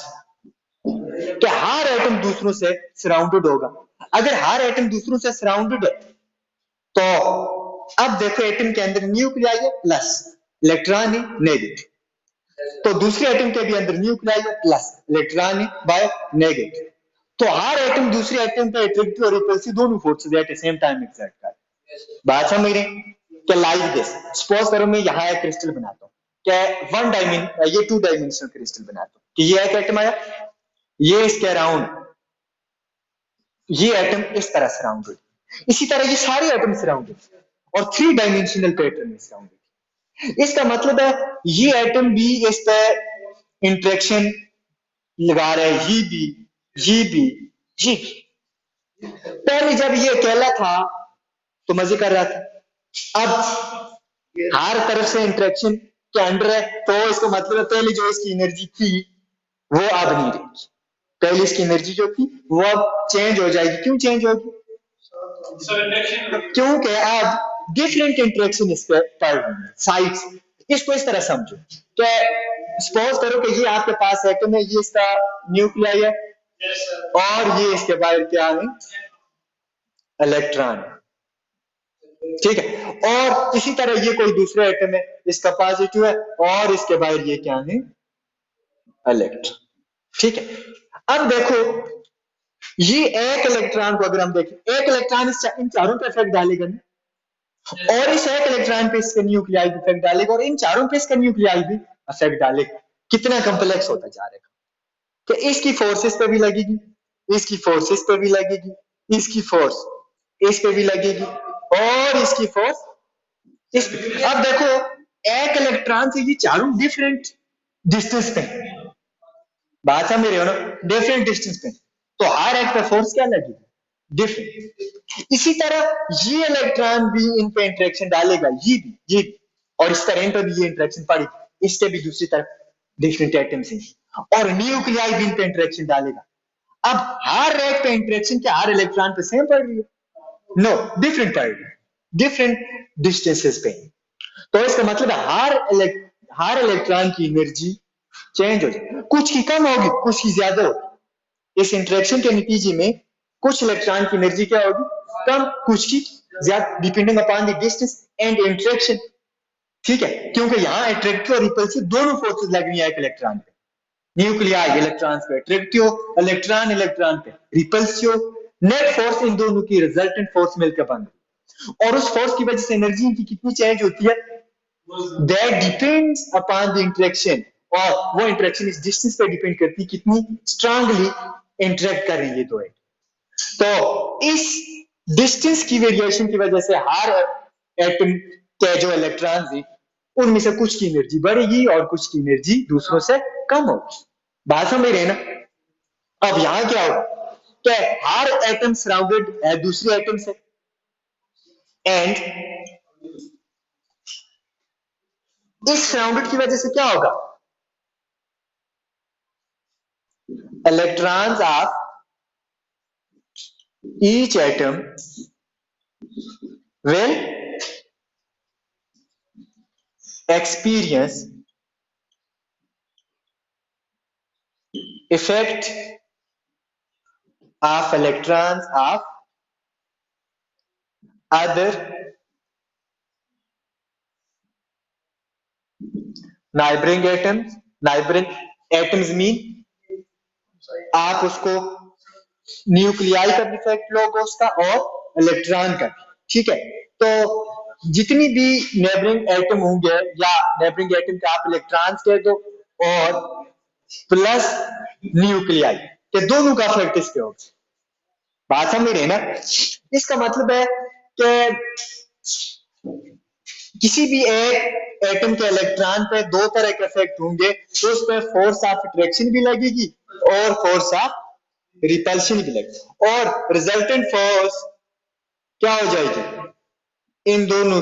तो हर एटम दूसरों से सराउंडेड होगा। अगर हर एटम दूसरों से सराउंडेड है तो अब देखो एटम के अंदर न्यूक्लियाई है प्लस, इलेक्ट्रॉन है नेगेटिव, तो दूसरे एटम के भी अंदर न्यूक्लियाई है प्लस, इलेक्ट्रॉन है बाय नेगेटिव। तो हर एटम दूसरे एटम पे अट्रैक्टिव और रिपल्सिव दोनों forces at the same time exert कर। बात समझ रहे हैं? क्या लाइक दिस, सपोज करो मैं यहाँ एक क्रिस्टल बनाता हूँ, क्या ये 2 डायमेंशनल क्रिस्टल बनाता हूँ कि ये एक एटम आया, ये इसके अराउंड ये एटम इस तरह सराउंडेड, इसी तरह ये सारे एटम सराउंडेड और 3 डायमेंशनल पैटर्न में सराउंडेड। इसका मतलब है ये एटम भी इस पर इंटरेक्शन लगा रहे हैं, ये भी, ये भी, ये भी। पहले जब ये अकेला था तो मजे कर रहा था, अब हर तरफ से इंटरेक्शन के अंडर है, तो इसका मतलब है पहले जो इसकी एनर्जी थी वो अब नहीं रहेगी। पहले इसकी एनर्जी जो थी वो अब चेंज हो जाएगी। क्यों चेंज होगी? क्योंकि अब डिफरेंट इंटरेक्शन इसके पड़ रही है साइड्स। इसको इस तरह समझो कि सपोज करो कि ये आपके पास एटम है, ये इसका न्यूक्लियाई है और ये इसके बाहर क्या है? इलेक्ट्रॉन। ठीक है, और इसी तरह ये कोई दूसरा एटम है, इसका पॉजिटिव है और इसके बाहर ये क्या है? इलेक्ट्रॉन। ठीक है, अब देखो ये एक इलेक्ट्रॉन को अगर हम देखें, एक इलेक्ट्रॉन इन चारों पे इफेक्ट डालेगा ना, और इस एक इलेक्ट्रॉन पे इसका न्यूक्लियाई भी इफेक्ट डालेगा और इन चारों पे इसका न्यूक्लियाई भी इफेक्ट डालेगा। कितना कॉम्प्लेक्स होता जा रहेगा कि इसकी फोर्सेस पे भी लगेगी, इसकी फोर्सेस पे भी लगेगी, इसकी फोर्स इस पे भी लगेगी और इसकी फोर्स इस पे। अब देखो एक इलेक्ट्रॉन से ये चारों डिफरेंट डिस्टेंस पे, बात समझ रहे हो ना? डिफरेंट डिस्टेंस पे, तो हर एक पे फोर्स क्या लगेगी? डिफरेंट। इसी तरह ये इलेक्ट्रॉन भी इन पे इंटरेक्शन डालेगा, ये भी, और इस तरह इन पे भी ये इंटरेक्शन पड़ेगी, इससे भी दूसरी तरफ डिफरेंट एटम्स हैं और न्यूक्लियाई भी इन पे इंटरेक्शन डालेगा। अब हर एक पे इंटरेक्शन क्या हर इलेक्ट्रॉन पे सेम पड़ रही है? नो, डिफरेंट पड़ रही है, डिफरेंट डिस्टेंसेस पे। तो इसका मतलब है हर इलेक्ट्रॉन की एनर्जी चेंज हो जाए, कुछ की कम होगी, कुछ की ज्यादा होगी। इस इंटरेक्शन के नतीजे में कुछ इलेक्ट्रॉन की एनर्जी क्या होगी? कम, कुछ की ज्यादा, depending upon the distance and interaction. ठीक है, क्योंकि यहाँ अट्रैक्टिव और रिपल्सिव दोनों फोर्सेस लग रही है एक इलेक्ट्रॉन पे। न्यूक्लियाई इलेक्ट्रॉन पे अट्रैक्टिव, इलेक्ट्रॉन इलेक्ट्रॉन पे रिपल्सिव। नेट फोर्स इन दोनों की रिजल्टेंट फोर्स मिलकर बन रही, और उस फोर्स की वजह से एनर्जी इनकी कितनी चेंज होती है? That depends upon the interaction, और वो इंटरेक्शन इस डिस्टेंस पे डिपेंड करती है कितनी स्ट्रांगली इंटरेक्ट कर रही है दो एटम। तो इस डिस्टेंस की वेरिएशन की वजह से हर एटम के जो इलेक्ट्रॉन है उनमें से कुछ की एनर्जी बढ़ेगी और कुछ की एनर्जी दूसरों से कम होगी। बात समझ रहे हैं ना? अब यहां क्या होगा कि हर एटम सराउंडेड है दूसरे एटम से, एंड इस सराउंडेड की वजह से क्या होगा? Electrons of each atom will experience effect of electrons of other neighboring atoms। neighboring atoms mean आप उसको न्यूक्लियाई का भी इफेक्ट लोगे उसका और इलेक्ट्रॉन का भी। ठीक है, तो जितनी भी नेबरिंग एटम होंगे या नेबरिंग एटम के आप इलेक्ट्रॉन्स कह दो और प्लस न्यूक्लियाई के दोनों का इफेक्ट इस पे होगा। बात समझ रहे हैं ना? इसका मतलब है कि किसी भी एक एटम के इलेक्ट्रॉन पे दो तरह के इफेक्ट होंगे, तो उस पर फोर्स ऑफ अट्रैक्शन भी लगेगी और फोर्स ऑफ रिपल्शन भी लगेगी, और रिजल्टेंट फोर्स क्या हो जाएगी? इन दोनों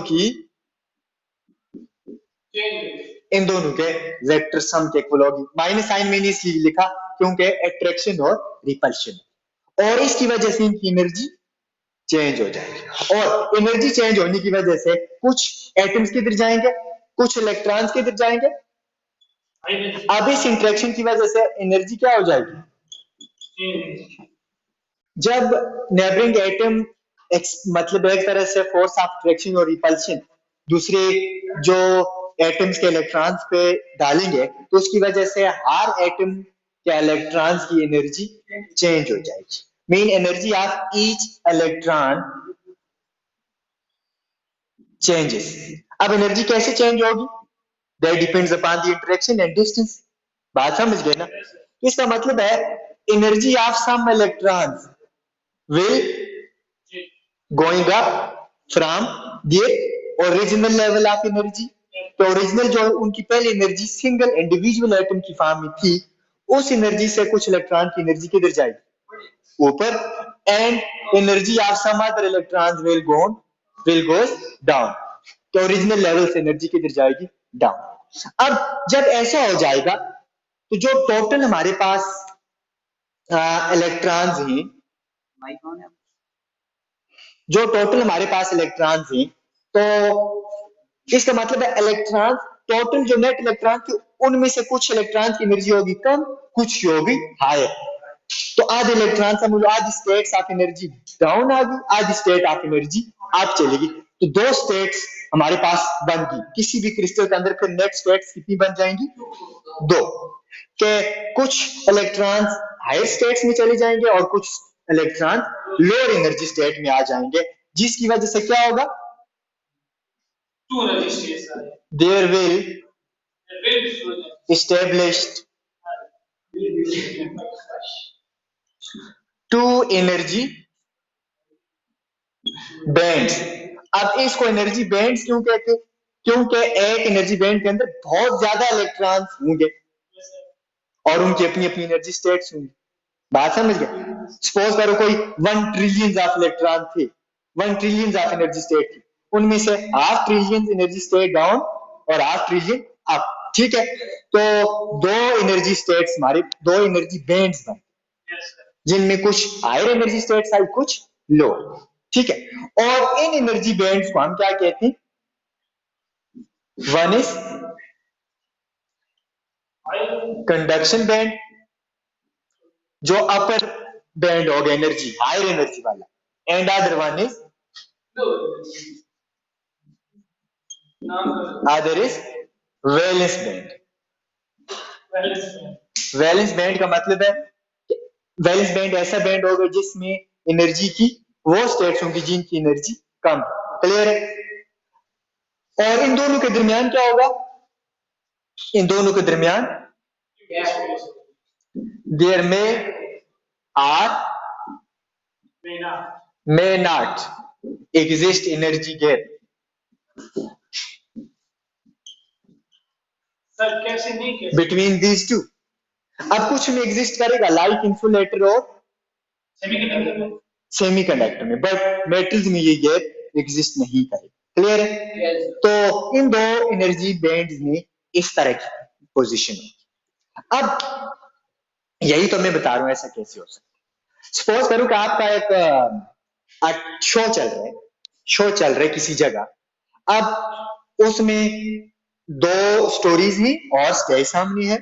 के वेक्टर सम के इक्वल होगी। माइनस साइन मैंने इसलिए लिखा क्योंकि अट्रैक्शन और रिपल्शन, और इसकी वजह से इनकी एनर्जी चेंज हो जाएगी, और एनर्जी चेंज होने की वजह से कुछ एटम्स किधर जाएंगे, कुछ इलेक्ट्रॉन्स किधर जाएंगे। अब इस इंटरेक्शन की वजह से एनर्जी क्या हो जाएगी? जब नेबरिंग एटम मतलब एक तरह से फोर्स ऑफ अट्रैक्शन और रिपल्शन दूसरे जो एटम्स के इलेक्ट्रॉन्स पे डालेंगे, तो उसकी वजह से हर एटम के इलेक्ट्रॉन्स की एनर्जी चेंज हो जाएगी। Mean energy of each electron changes. अब एनर्जी कैसे चेंज होगी? That depends upon the interaction and distance. बात समझ गए ना? इसका मतलब है energy of some electrons will going up from their original level of energy। तो ओरिजिनल जो उनकी पहली एनर्जी सिंगल इंडिविजुअल एटम की फॉर्म में थी, उस एनर्जी से कुछ इलेक्ट्रॉन की एनर्जी किधर जाएगी? ऊपर। And energy of some other electrons will goes down. तो ओरिजिनल लेवल से एनर्जी किधर जाएगी? डाउन। अब जब ऐसा हो जाएगा तो जो टोटल हमारे पास इलेक्ट्रॉन्स हैं, जो टोटल हमारे पास इलेक्ट्रॉन्स हैं, तो इसका मतलब है इलेक्ट्रॉन टोटल जो नेट इलेक्ट्रॉन थे उनमें से कुछ इलेक्ट्रॉन की एनर्जी होगी कम, कुछ होगी हायर। तो आधे इलेक्ट्रॉन समझ लो, आधी स्टेट्स ऑफ एनर्जी डाउन आ गई, आधी स्टेट ऑफ एनर्जी अप चलेगी। तो दो स्टेट्स हमारे पास बन गई। किसी भी क्रिस्टल के अंदर फिर नेट स्टेट्स कितनी बन जाएंगी? दो। के कुछ इलेक्ट्रॉन्स हायर स्टेट्स में चले जाएंगे और कुछ इलेक्ट्रॉन लोअर एनर्जी स्टेट में आ जाएंगे, जिसकी वजह से क्या होगा? There will established two energy bands. अब इसको एनर्जी बैंड्स क्यों कहते हैं? क्योंकि एक एनर्जी बैंड के अंदर बहुत ज्यादा इलेक्ट्रॉन्स होंगे और उनकी अपनी अपनी एनर्जी स्टेट्स होंगी। बात समझ गए? सपोज करो कोई 1 ट्रिलियन ऑफ इलेक्ट्रॉन थे, 1 ट्रिलियन ऑफ एनर्जी स्टेट थी, उनमें से half trillion energy state down और हाफ ट्रिलियन अप। ठीक है, तो दो एनर्जी स्टेट्स हमारे, दो एनर्जी बैंड्स बने, जिनमें कुछ हायर एनर्जी स्टेट्स आई, कुछ लो। ठीक है, और इन एनर्जी बैंड्स को हम क्या कहते हैं? वन इज कंडक्शन बैंड, जो अपर बैंड हो गया एनर्जी, हायर एनर्जी वाला, and other one is valence band. Valence band का मतलब है, वैलेंस बैंड ऐसा बैंड होगा जिसमें एनर्जी की वो स्टेट्स होंगी जिनकी एनर्जी कम। क्लियर है? और इन दोनों के दरमियान क्या होगा? इन दोनों के दरमियान देयर में are may not exist energy gap। between these two। अब कुछ में एग्जिस्ट करेगा, लाइक इंसुलेटर और सेमीकंडक्टर में, बट मेटल्स में ये गैप एग्जिस्ट नहीं करेगा। क्लियर है? तो इन दो एनर्जी बैंड्स में इस तरह की पोजीशन है। अब यही तो मैं बता रहा हूं ऐसा कैसे हो सकता है। सपोज करो कि आपका एक शो चल रहा है, शो चल रहा है किसी जगह। अब उसमें दो स्टोरीज हैं और स्टेज सामने है।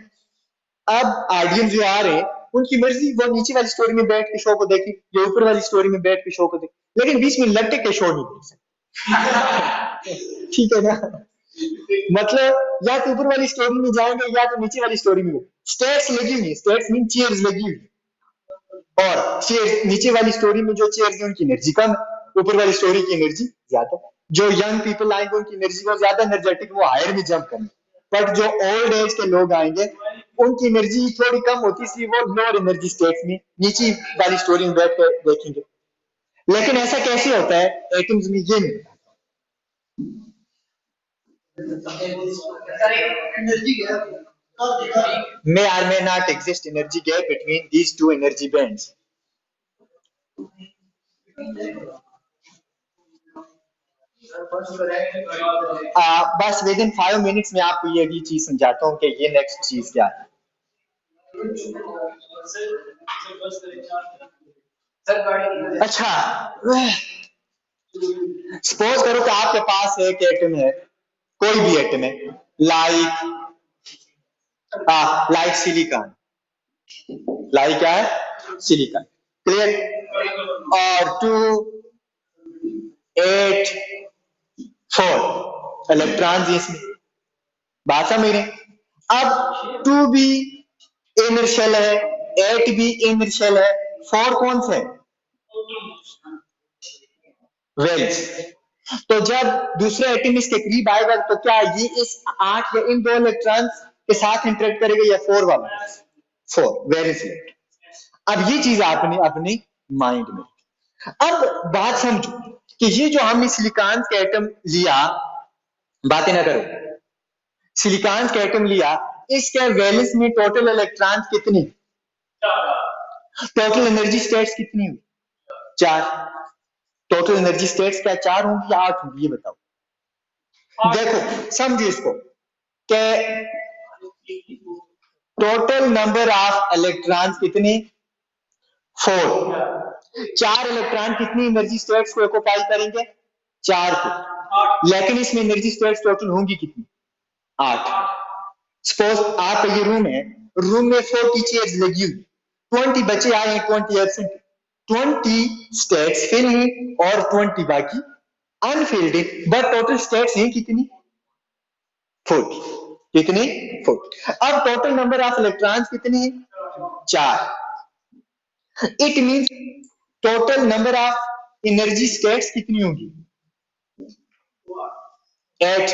अब ऑडियंस जो आ रहे हैं उनकी मर्जी, वो नीचे वाली स्टोरी में बैठ के शो को देखे या ऊपर वाली स्टोरी में बैठ के शो को देखे, लेकिन बीच में लटक के शो नहीं देख सकते। ठीक है ना? मतलब या तो ऊपर वाली स्टोरी में जाएंगे या तो नीचे वाली स्टोरी में। स्टेट्स लगी हुई, स्टेट्स मीन चेयर्स लगी हुई, और चेयर्स नीचे वाली स्टोरी में जो चेयर्स है उनकी एनर्जी कम, ऊपर वाली स्टोरी की एनर्जी ज्यादा। जो यंग पीपल आएंगे उनकी एनर्जी वो ज्यादा एनर्जेटिक, वो हायर में जंप करेंगे। बट जो ओल्ड एज के लोग आएंगे उनकी एनर्जी थोड़ी कम होती है, इसलिए वो लोअर एनर्जी स्टेट्स में नीचे वाली स्टोरी में बैठ कर देखेंगे। लेकिन ऐसा कैसे होता है एटम्स में, ये नहीं। may or may not exist energy gap between these two energy bands. बस विद इन 5 मिनट्स में आपको ये अगली चीज समझाता हूँ कि ये नेक्स्ट चीज क्या है। अच्छा, सपोज करो कि आपके पास एक एटम है, कोई भी एटम है, लाइक लाइक सिलिकॉन, लाइक क्या है, सिलिकॉन, क्लियर, और 2 8 4 इलेक्ट्रॉन्स इसमें, बात समझ रहे। अब 2 भी इनर्शियल है, 8 भी इनर्शियल है, 4 कौन सा है, वेल्स। तो जब दूसरे एटम इसके करीब आएगा तो क्या ये इस 8 या इन 2 इलेक्ट्रॉन्स के साथ इंटरेक्ट करेगा या 4 वाला, 4 वेरी सिलेक्ट। अब ये चीज आपने अपने माइंड में, अब बात समझो कि ये जो हमने सिलिकॉन के एटम लिया, बातें ना करो, सिलिकॉन के एटम लिया, इसके वैलेंस में टोटल इलेक्ट्रॉन कितने, टोटल एनर्जी स्टेट्स कितनी हुई, 4। टोटल एनर्जी स्टेट्स क्या 4 होंगी या 8 होंगी, ये बताओ। देखो समझिए इसको कि टोटल नंबर ऑफ इलेक्ट्रॉन्स कितने, 4। 4 इलेक्ट्रॉन कितनी एनर्जी स्टेट्स को ऑक्युपाई करेंगे, 4 को, लेकिन इसमें एनर्जी स्टेट्स टोटल होंगी कितनी, 8। सपोज आपका ये रूम है, रूम में 40 चेयर्स लगी हुई, 20 बच्चे आए हैं, 20 एब्सेंट, 20 स्टेट्स फिल हैं और 20 बाकी अनफिल्ड है, बट टोटल स्टेट्स हैं कितनी, 40, कितनी, 40। अब टोटल नंबर ऑफ इलेक्ट्रॉन्स कितने हैं, 4। It means total number of energy states कितनी होगी, 8।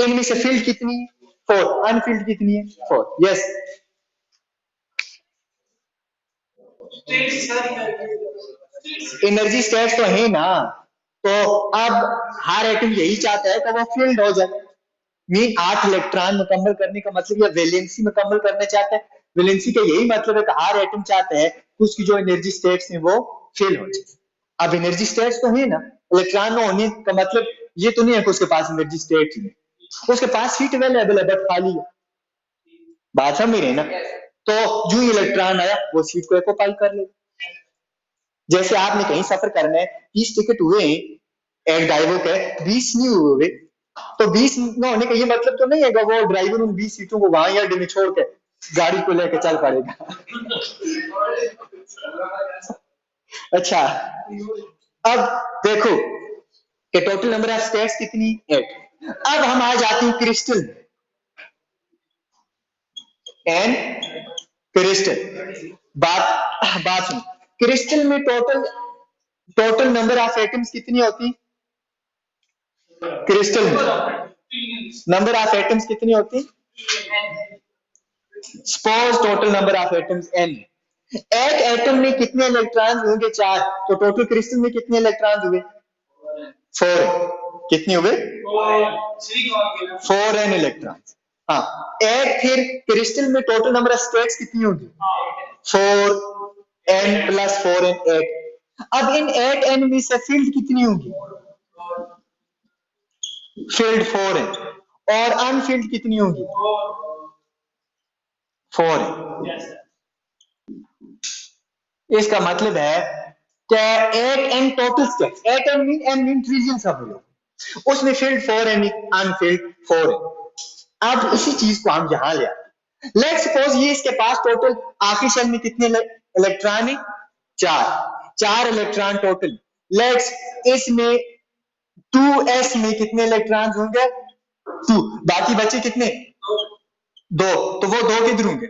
इनमें से फील्ड कितनी है, 4, अनफिल्ड कितनी है, 4, यस। एनर्जी स्टेट्स तो है ना, तो अब हर एटम यही चाहता है कि वो फील्ड हो जाए, मीन 8 इलेक्ट्रॉन मुकम्मल करने का मतलब, या वैलेंसी मुकम्मल करना चाहता है, वैलेंसी का यही मतलब है कि हर एटम चाहता है कि उसकी जो एनर्जी स्टेट्स हैं वो फिल हो जाए। अब एनर्जी स्टेट्स तो है ना, इलेक्ट्रॉन में होने का मतलब ये तो नहीं है कि उसके पास एनर्जी स्टेट है, उसके पास सीट अवेलेबल है बट खाली है, बात समझ रहे ना। तो जो इलेक्ट्रॉन आया वो सीट को ऑक्युपाई कर ले। जैसे आपने कहीं सफर करना है, 30 टिकट हुए एक ड्राइवर के, 20 नहीं हुए, तो 20 न होने का ये मतलब तो नहीं है कि वो ड्राइवर उन 20 सीटों को वहां यार्ड में छोड़ के गाड़ी को लेकर चल पड़ेगा। अच्छा, अब देखो कि टोटल नंबर ऑफ स्टेट्स कितनी, 8। अब हम आ जाते हैं क्रिस्टल एंड क्रिस्टल, बात सुन, क्रिस्टल में टोटल नंबर ऑफ एटम्स कितनी होती, क्रिस्टल में नंबर ऑफ एटम्स कितनी होती, suppose total number of atoms n, एक एटम में कितने इलेक्ट्रॉन होंगे, 4, तो टोटल क्रिस्टल में कितने इलेक्ट्रॉन हुए, 4, कितने हुए, 4n इलेक्ट्रॉन। हाँ, एक फिर क्रिस्टल में टोटल नंबर ऑफ स्टेट्स कितनी होगी, 4n प्लस 4n 8। अब इन 8n में से फील्ड कितनी होगी, फील्ड 4n, और अनफील्ड कितनी होगी, 4n। इसका मतलब है कि 8n total states, 8n mean n mean trillions of लोग, उसमें फील्ड 4n, अनफील्ड 4n। अब इसी चीज को हम यहां ले आते, लेट्स सपोज ये इसके पास टोटल आखिरी शेल में कितने इलेक्ट्रॉन है, 4 इलेक्ट्रॉन टोटल। लेट्स इसमें 2s में कितने इलेक्ट्रॉन होंगे, 2, बाकी बचे कितने, 2, तो वो 2 किधर होंगे,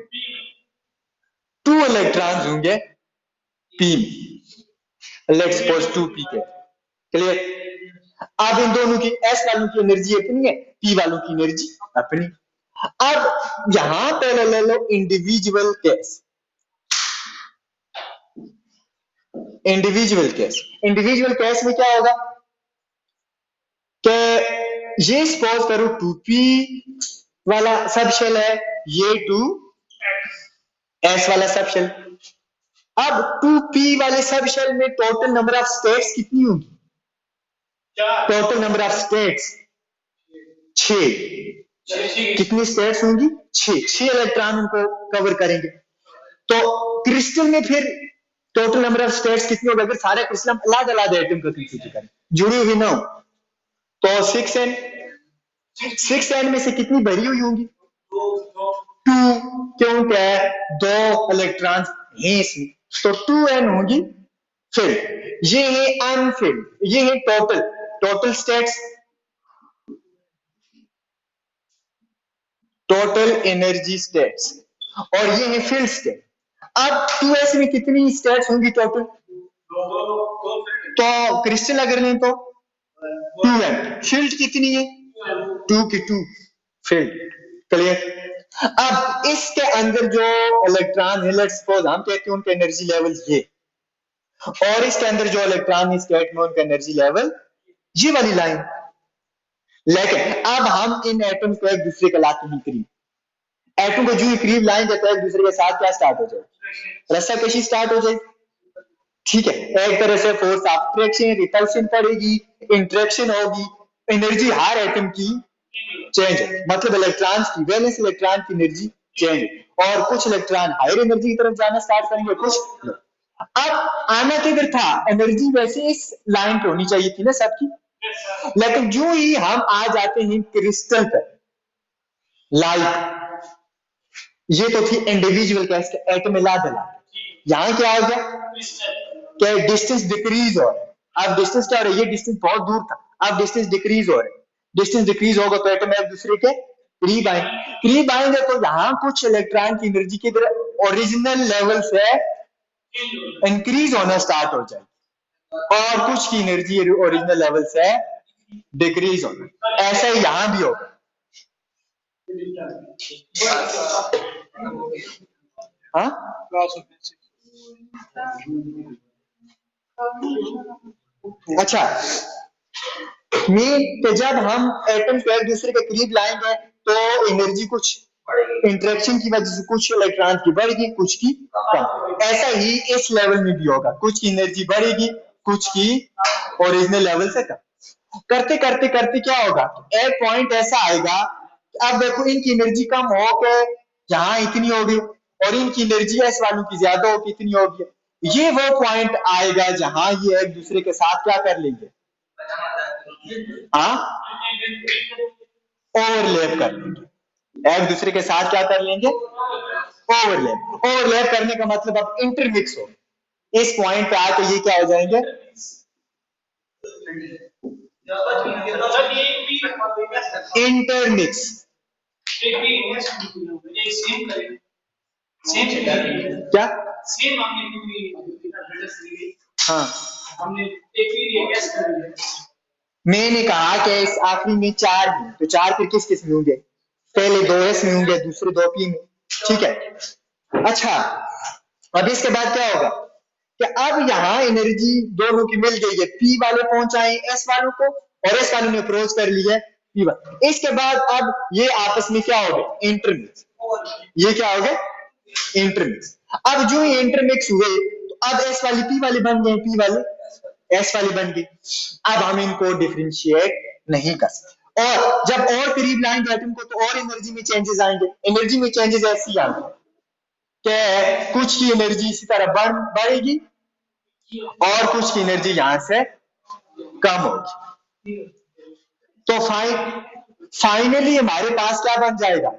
2 इलेक्ट्रॉन होंगे p में, लेट्स सपोज 2p के, क्लियर। अब इन दोनों की, s वालों की एनर्जी अपनी है, p वालों की एनर्जी अपनी। अब यहां पहले ले लो individual case, individual case. Individual case में क्या होगा कि ये सपोज करो 2p वाला सब शेल है, ये 2s वाला सब शेल। अब 2p वाले सब शेल में टोटल नंबर ऑफ स्टेट्स कितनी होगी? Total number of states 6। कितनी स्टेट्स होंगी? 6 इलेक्ट्रॉन उनको कवर करेंगे। तो क्रिस्टल में फिर टोटल नंबर ऑफ स्टेट्स कितनी होगी? अगर सारे क्रिस्टल हम अलग अलग एटम को कंसीडर करें, जुड़ी हुई ना हो, तो 6n, 6n में से कितनी भरी हुई होंगी? 2, क्यों? क्या है? 2 इलेक्ट्रॉन हैं इसमें, तो 2n होगी फिल्ड। ये है अनफिल्ड, ये है total. Total states, total energy states, और ये है फील्ड स्टेट। अब 2s में कितनी स्टेट्स होंगी टोटल? तो क्रिस्टल अगर लें तो 2n। फील्ड कितनी है? 2 की 2 फील्ड। क्लियर? अब इसके अंदर जो इलेक्ट्रॉन है, लेट्स सपोज हम कहते हैं उनका एनर्जी लेवल ये, और इसके अंदर जो इलेक्ट्रॉन है स्टेट में उनका एनर्जी लेवल ये वाली लाइन। लेकिन अब हम इन एटम को एक दूसरे के लाते हैं करीब। एटम को जो करीब लाएंगे तो एक दूसरे के साथ क्या स्टार्ट हो जाएगी? रस्साकशी स्टार्ट हो जाएगी। ठीक है, एक तरह से फोर्स ऑफ अट्रैक्शन, रिपल्शन पड़ेगी, इंटरेक्शन होगी, एनर्जी हर एटम की चेंज है। मतलब इलेक्ट्रॉन की वैलेंस इलेक्ट्रॉन की एनर्जी चेंज है, और कुछ इलेक्ट्रॉन हायर एनर्जी की तरफ जाना स्टार्ट करेंगे, कुछ। अब आना किधर था? एनर्जी वैसे इस लाइन पे होनी चाहिए थी ना सबकी, लेकिन जो ही हम आ जाते हैं क्रिस्टल पर, लाइक ये तो थी इंडिविजुअल केस के एटम मिला दिला, यहां क्या हो गया कि डिस्टेंस डिक्रीज हो रहा है। अब डिस्टेंस क्या हो रहा है? ये डिस्टेंस बहुत दूर था, अब डिस्टेंस डिक्रीज हो रहा है। डिस्टेंस डिक्रीज होगा तो एटम एक दूसरे के करीब आएंगे। करीब आएंगे तो यहां कुछ इलेक्ट्रॉन की एनर्जी की तरह ओरिजिनल लेवल से इंक्रीज होना स्टार्ट हो जाएगी, और कुछ की एनर्जी ओरिजिनल लेवल से डिक्रीज होना। ऐसा ही यहां भी होगा। हाँ, अच्छा, मीन जब हम एटम को एक दूसरे के करीब लाएंगे तो एनर्जी कुछ इंटरेक्शन की वजह से कुछ इलेक्ट्रॉन की बढ़ेगी, कुछ की कम। ऐसा ही इस लेवल में भी होगा, कुछ की एनर्जी बढ़ेगी, कुछ की ओरिजिनल लेवल से कम। करते करते करते क्या होगा? एक पॉइंट ऐसा आएगा, अब देखो इनकी एनर्जी कम हो के यहाँ इतनी होगी, और इनकी एनर्जी एस वालों की ज्यादा हो, कितनी होगी? ये वो पॉइंट आएगा जहां ये एक दूसरे के साथ क्या कर लेंगे? हाँ, ओवरलैप कर लेंगे। एक दूसरे के साथ क्या कर लेंगे? ओवरलैप। ओवरलैप करने का मतलब अब इंटरमिक्स हो, इस पॉइंट पे आके ये क्या हो जाएंगे? इंटरमिक्स। क्या? हाँ, मैंने कहा कि इस आखिरी में 4 हैं, तो 4 फिर किस किस में होंगे? पहले 2s में होंगे, दूसरे 2p में। ठीक है, अच्छा, अब इसके बाद क्या होगा कि अब यहाँ एनर्जी दोनों की मिल गई है, p वाले पहुंचाए s वालों को, और s वालों ने अप्रोच कर लिया है p वाले। इसके बाद अब ये आपस में क्या हो गए? इंटरमिक्स। ये क्या हो गए? इंटरमिक्स। अब जो ये इंटरमिक्स हुए तो अब s वाली p वाले बन गए, p वाले s वाली बन गई। अब हम इनको डिफरेंशिएट नहीं कर सकते, और जब और करीब लाएंगे एटम को तो और एनर्जी में चेंजेस आएंगे। एनर्जी में चेंजेस ऐसी आएंगे कि कुछ की एनर्जी इसी तरह बढ़ेगी, और कुछ की एनर्जी यहां से कम होगी। तो फाइनली हमारे पास क्या बन जाएगा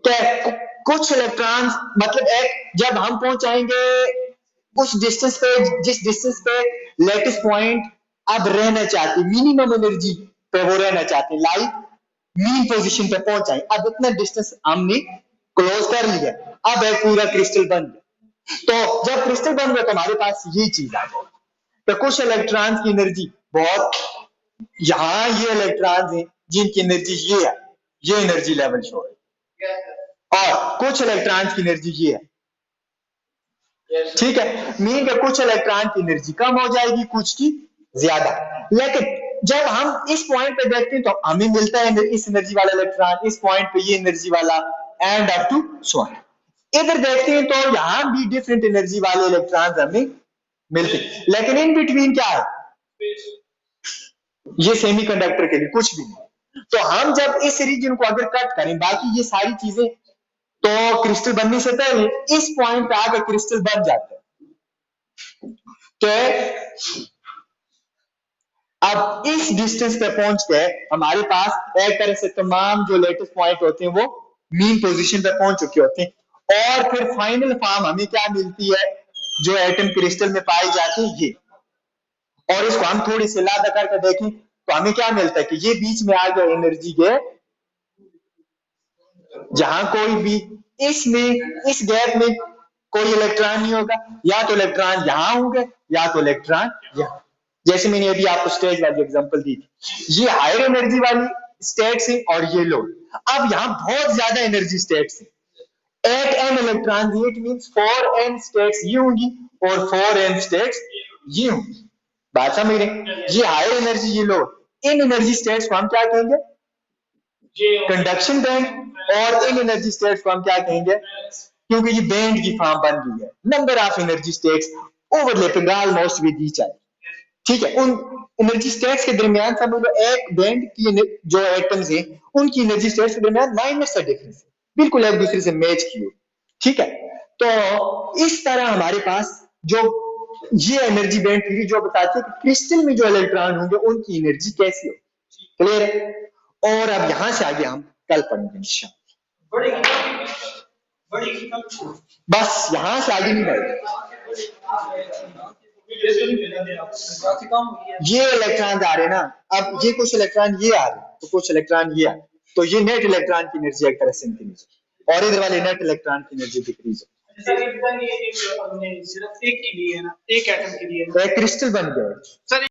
कि कुछ इलेक्ट्रॉन्स, मतलब एक जब हम पहुंचाएंगे उस डिस्टेंस पे, जिस डिस्टेंस पे लेटेस्ट पॉइंट अब रहना चाहते, मिनिमम एनर्जी पे वो रहना चाहते, लाइक मीन पोजीशन पे पहुंचाए। अब इतना डिस्टेंस हमने क्लोज कर लिया, अब एक पूरा क्रिस्टल बन गया। तो जब क्रिस्टल बन गया तो हमारे पास ये चीज आ गई, तो कुछ इलेक्ट्रॉन्स की एनर्जी बहुत, यहां ये इलेक्ट्रॉन्स हैं जिनकी एनर्जी ये है, ये एनर्जी लेवल शो है, और कुछ इलेक्ट्रॉन्स की एनर्जी ये है, ठीक है, मीन के कुछ इलेक्ट्रॉन की एनर्जी कम हो जाएगी, कुछ की ज्यादा। लेकिन जब हम इस पॉइंट पे देखते हैं तो हमें मिलता है इस एनर्जी वाला इलेक्ट्रॉन, इस पॉइंट पे ये एनर्जी वाला, and up to so on. इधर देखते हैं तो यहां भी डिफरेंट एनर्जी वाले इलेक्ट्रॉन हमें मिलते हैं, लेकिन इन बिटवीन क्या है, ये सेमीकंडक्टर के लिए कुछ भी नहीं। तो हम जब इस रीजन को अगर कट करें, बाकी ये सारी चीजें तो क्रिस्टल बनने से पहले इस पॉइंट पे आके क्रिस्टल बन जाते हैं। तो अब इस डिस्टेंस पे पहुंच के हमारे पास एक तरह से तमाम जो लेटेस्ट पॉइंट होते हैं वो मीन पोजीशन पे पहुंच चुके होते हैं, और फिर फाइनल फॉर्म हमें क्या मिलती है, जो एटम क्रिस्टल में पाई जाती है ये। और इसको हम थोड़ी सी लादा करके देखें तो हमें क्या मिलता है कि ये बीच में आ गया एनर्जी गैप, जहां कोई भी इसमें इस गैप में कोई इलेक्ट्रॉन नहीं होगा, या तो इलेक्ट्रॉन यहां होंगे या तो इलेक्ट्रॉन यहां। जैसे मैंने अभी आपको स्टेज वाली एग्जांपल दी थी, ये हायर एनर्जी वाली स्टेट्स है और ये लो। अब यहां बहुत ज्यादा एनर्जी स्टेट्स है, 8n electron, it means 4n states ये होंगी और 4n स्टेट्स ये होंगी। बात समझ रहे? ये हायर एनर्जी, ये लो। इन एनर्जी स्टेट्स को हम क्या कहेंगे, कंडक्शन बैंड, और इन एनर्जी स्टेट्स को हम क्या कहेंगे, क्योंकि ये बैंड की फॉर्म बन गई है, number of energy states overlapping almost with each other. ठीक है, उन एनर्जी स्टेट्स के दरमियान समझ लो एक बैंड की जो एटम्स हैं उनकी एनर्जी स्टेट्स के दरमियान माइनस का डिफरेंस है, बिल्कुल एक दूसरे से मैच किए। ठीक है, तो इस तरह हमारे पास जो ये एनर्जी बैंड थ्योरी जो बताती है कि क्रिस्टल में जो इलेक्ट्रॉन होंगे उनकी एनर्जी कैसी हो। क्लियर है? और अब यहां से आगे हम कल पढ़ेंगे इंशाल्लाह। बस यहां से आगे नहीं बढ़ेगा। ये इलेक्ट्रॉन आ रहे ना, अब ये कुछ इलेक्ट्रॉन ये आ रहे तो कुछ इलेक्ट्रॉन ये आ रहे, तो ये नेट इलेक्ट्रॉन की एनर्जी एक तरह से इंक्रीज, और इधर वाले नेट इलेक्ट्रॉन की एनर्जी डिक्रीज। सिर्फ एक के लिए है ना, एक एटम के लिए क्रिस्टल बन गया।